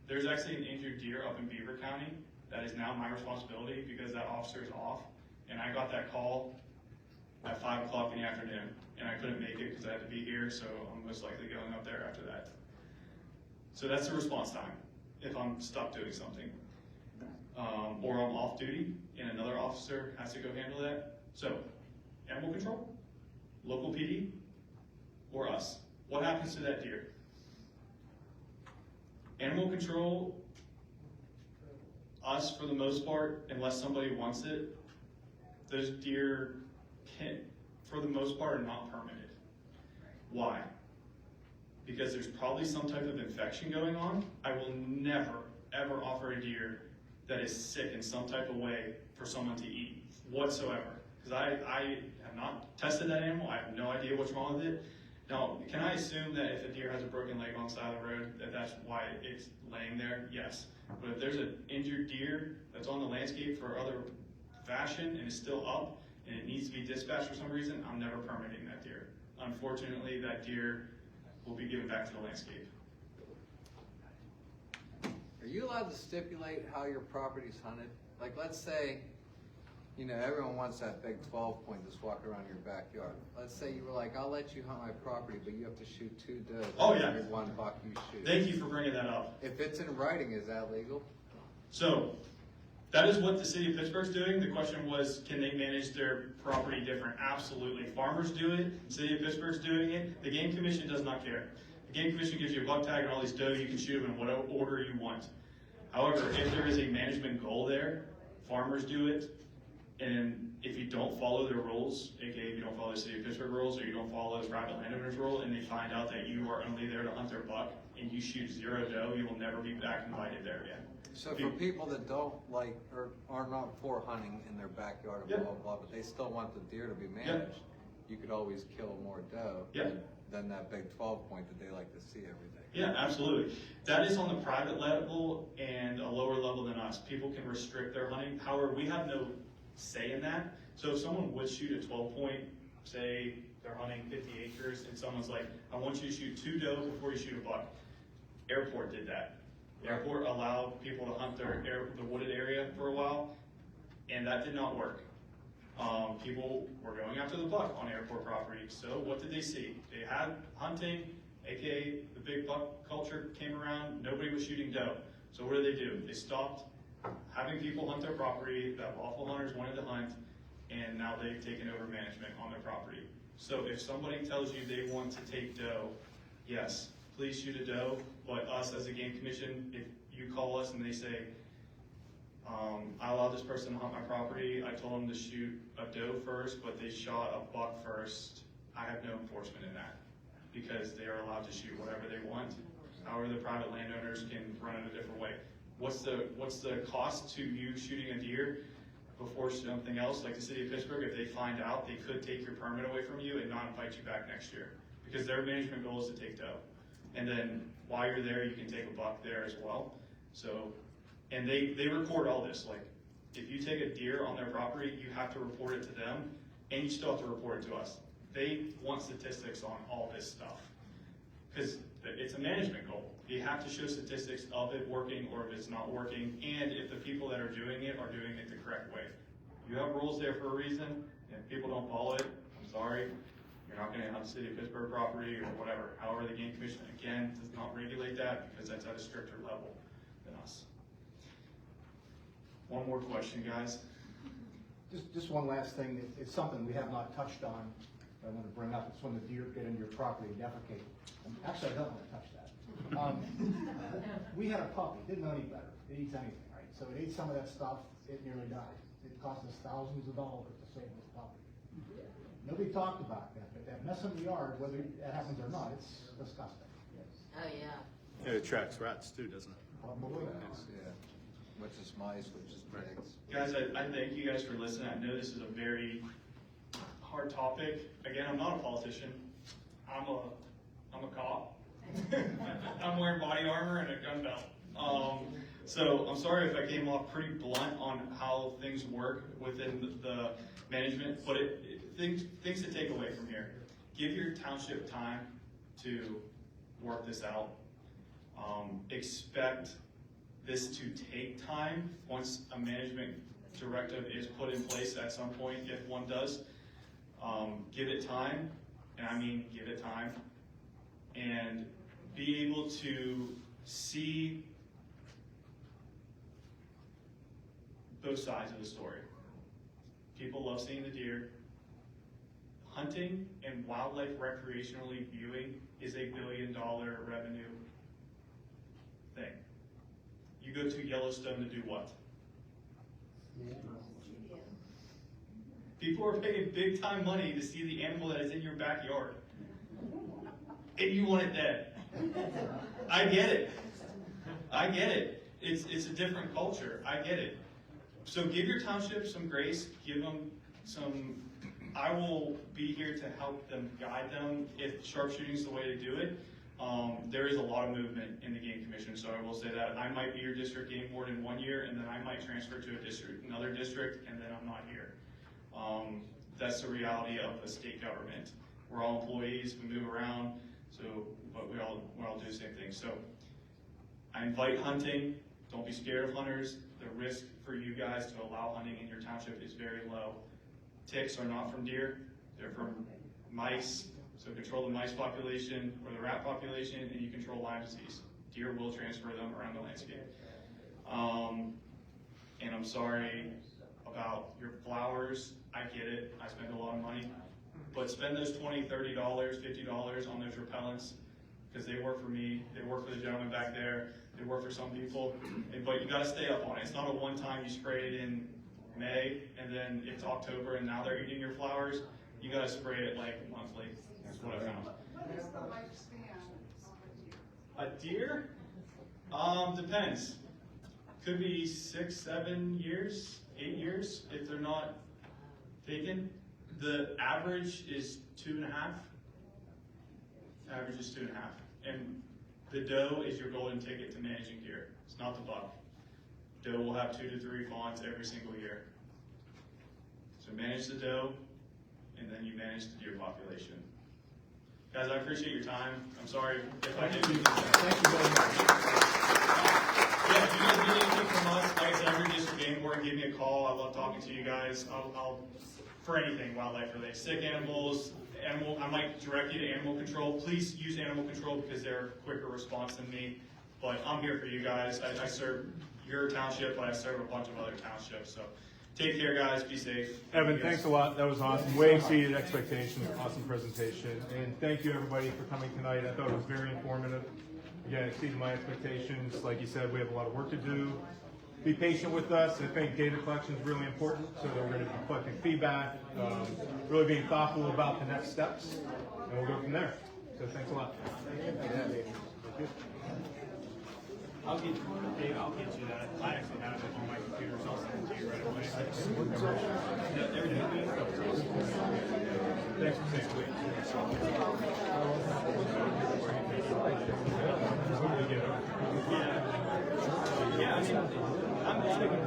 There's actually an injured deer up in Beaver County that is now my responsibility because that officer is off, and I got that call at 5 o'clock in the afternoon, and I couldn't make it because I had to be here, so I'm most likely going up there after that. So that's the response time if I'm stuck doing something. Or I'm off duty and another officer has to go handle that. So, animal control, local PD, or us. What happens to that deer? Animal control, us for the most part, unless somebody wants it, those deer can, for the most part, are not permitted. Why? Because there's probably some type of infection going on. I will never, ever offer a deer that is sick in some type of way for someone to eat whatsoever. Because I have not tested that animal. I have no idea what's wrong with it. Now, can I assume that if a deer has a broken leg on the side of the road, that that's why it's laying there? Yes. But if there's an injured deer that's on the landscape for other fashion and is still up and it needs to be dispatched for some reason, I'm never permitting that deer. Unfortunately, that deer will be given back to the landscape. Are you allowed to stipulate how your property's hunted? Like, let's say, you know, everyone wants that big 12 point just walk around your backyard. Let's say you were like, I'll let you hunt my property, but you have to shoot 2 does. Oh, yeah. Every 1 buck you shoot. Thank you for bringing that up. If it's in writing, is that legal? So, that is what the city of Pittsburgh's doing. The question was, can they manage their property different? Absolutely. Farmers do it. The city of Pittsburgh's doing it. The Game Commission does not care. The Game Commission gives you a buck tag and all these doe. You can shoot them in whatever order you want. However, if there is a management goal there, farmers do it. And if you don't follow their rules, aka if you don't follow the city of Pittsburgh rules, or you don't follow the private landowners rule, and they find out that you are only there to hunt their buck, and you shoot 0 doe, you will never be back invited there again. So for people that don't like, or are not for hunting in their backyard or blah, blah, blah, but they still want the deer to be managed, you could always kill more doe than that big 12 point that they like to see every day. Yeah, absolutely. That is on the private level and a lower level than us. People can restrict their hunting. However, we have no say in that. So if someone would shoot a 12 point, say they're hunting 50 acres, and someone's like, I want you to shoot 2 doe before you shoot a buck. Airport did that. Airport allowed people to hunt the wooded area for a while, and that did not work. People were going after the buck on airport property. So what did they see? They had hunting, aka the big buck culture came around, nobody was shooting doe. So what did they do? They stopped having people hunt their property that lawful hunters wanted to hunt, and now they've taken over management on their property. So if somebody tells you they want to take doe, yes, please shoot a doe, but us as a game commission, if you call us and they say, I allowed this person to hunt my property, I told them to shoot a doe first, but they shot a buck first, I have no enforcement in that, because they are allowed to shoot whatever they want. However, the private landowners can run it a different way. What's the cost to you shooting a deer before something else, like the city of Pittsburgh? If they find out, they could take your permit away from you and not invite you back next year, because their management goal is to take doe. And then while you're there, you can take a buck there as well. So, and they record all this. Like, if you take a deer on their property, you have to report it to them, and you still have to report it to us. They want statistics on all this stuff, because it's a management goal. You have to show statistics of it working or if it's not working, and if the people that are doing it the correct way. You have rules there for a reason, and if people don't follow it, I'm sorry, you're not gonna hunt city of Pittsburgh property or whatever. However, the Game Commission, again, does not regulate that because that's at a stricter level than us. One more question, guys. Just one last thing. It's something we have not touched on, but I want to bring up. It's when the deer get into your property and defecate. Actually, I don't want to touch that. We had a puppy, didn't know any better. It eats anything, right? So it ate some of that stuff, it nearly died. It cost us thousands of dollars to save this puppy. Nobody talked about that, but that mess in the yard, whether that happens or not, it's disgusting. Oh, yeah. It attracts rats too, doesn't it? Probably. Yeah, which is mice, which is pigs. Guys, I thank you guys for listening. I know this is a very hard topic. Again, I'm not a politician. I'm a cop. I'm wearing body armor and a gun belt. So I'm sorry if I came off pretty blunt on how things work within the management, but things to take away from here. Give your township time to work this out. Expect this to take time once a management directive is put in place at some point, if one does. Give it time, and I mean give it time, and be able to see both sides of the story. People love seeing the deer. Hunting and wildlife recreationally viewing is $1 billion revenue thing. You go to Yellowstone to do what? People are paying big time money to see the animal that is in your backyard. And you want it dead. I get it. I get it. It's a different culture. I get it. So give your township some grace. Give them some I will be here to help them, guide them. If sharpshooting is the way to do it, there is a lot of movement in the game commission, so I will say that I might be your district game warden 1 year, and then I might transfer to another district, and then I'm not here. That's the reality of a state government. We're all employees, we move around, but we all do the same thing. So I invite hunting. Don't be scared of hunters. The risk for you guys to allow hunting in your township is very low. Ticks are not from deer, they're from mice. So control the mice population or the rat population, and you control Lyme disease. Deer will transfer them around the landscape. And I'm sorry about your flowers. I get it, I spend a lot of money. But spend those $20, $30, $50 on those repellents, because they work for me, they work for the gentleman back there, they work for some people, but you gotta stay up on it. It's not a one-time you spray it in May, and then it's October, and now they're eating your flowers. You gotta spray it like monthly, that's what I found. What is the lifespan of a deer? A deer? Depends. Could be 6, 7 years, 8 years, if they're not taken. The average is 2.5. Average is 2.5. And the doe is your golden ticket to managing deer. It's not the buck. Doe will have 2 to 3 fawns every single year. So manage the doe, and then you manage the deer population. Guys, I appreciate your time. I'm sorry if I didn't do this. Thank you very much. Yeah, if you guys need anything from us, like I said, every district game board, give me a call. I love talking to you guys. I'll for anything wildlife related, sick animals, I might direct you to animal control. Please use animal control because they're a quicker response than me. But I'm here for you guys. I serve your township, but I serve a bunch of other townships. So take care, guys. Be safe. Evan, thanks a lot. That was awesome. Way exceeded expectations. Awesome presentation. And thank you, everybody, for coming tonight. I thought it was very informative. Again, exceeded my expectations. Like you said, we have a lot of work to do. Be patient with us. I think data collection is really important, so that we're going to be collecting feedback, really being thoughtful about the next steps, and we'll go from there. So thanks a lot. Thank you. I'll get you that. I actually have it on my computer, so I'll send it to you right away. Yeah, everything good? Thanks for saying wait. Yeah, I mean, I'm just thinking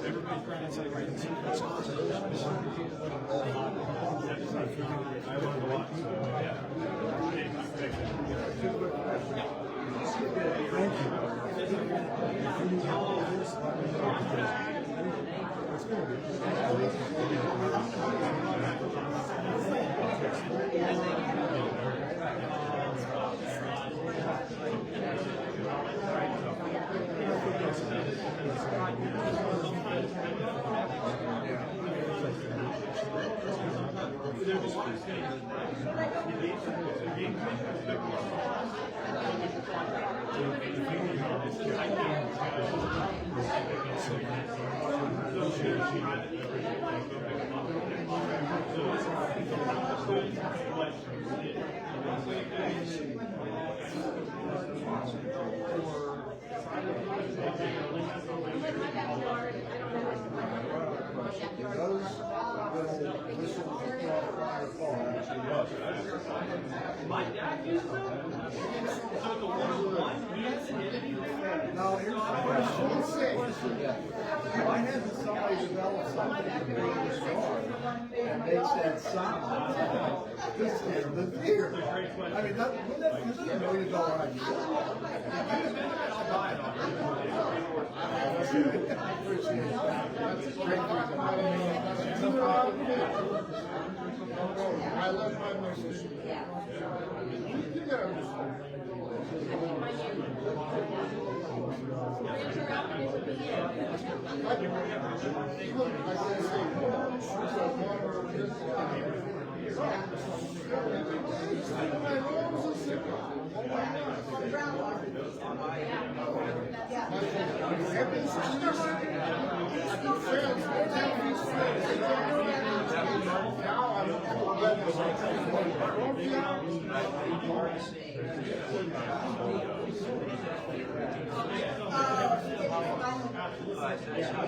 everybody's trying to celebrate. I learned a lot, so yeah. My dad used them. So the one, he hasn't hit anything. Now, here's the question. Why hasn't somebody developed something to make this yard? And they said, son, this is the deer. I mean, this is a $1 million idea. I'll buy it Appreciate that. That's a great I love my message. You gotta understand. Oh,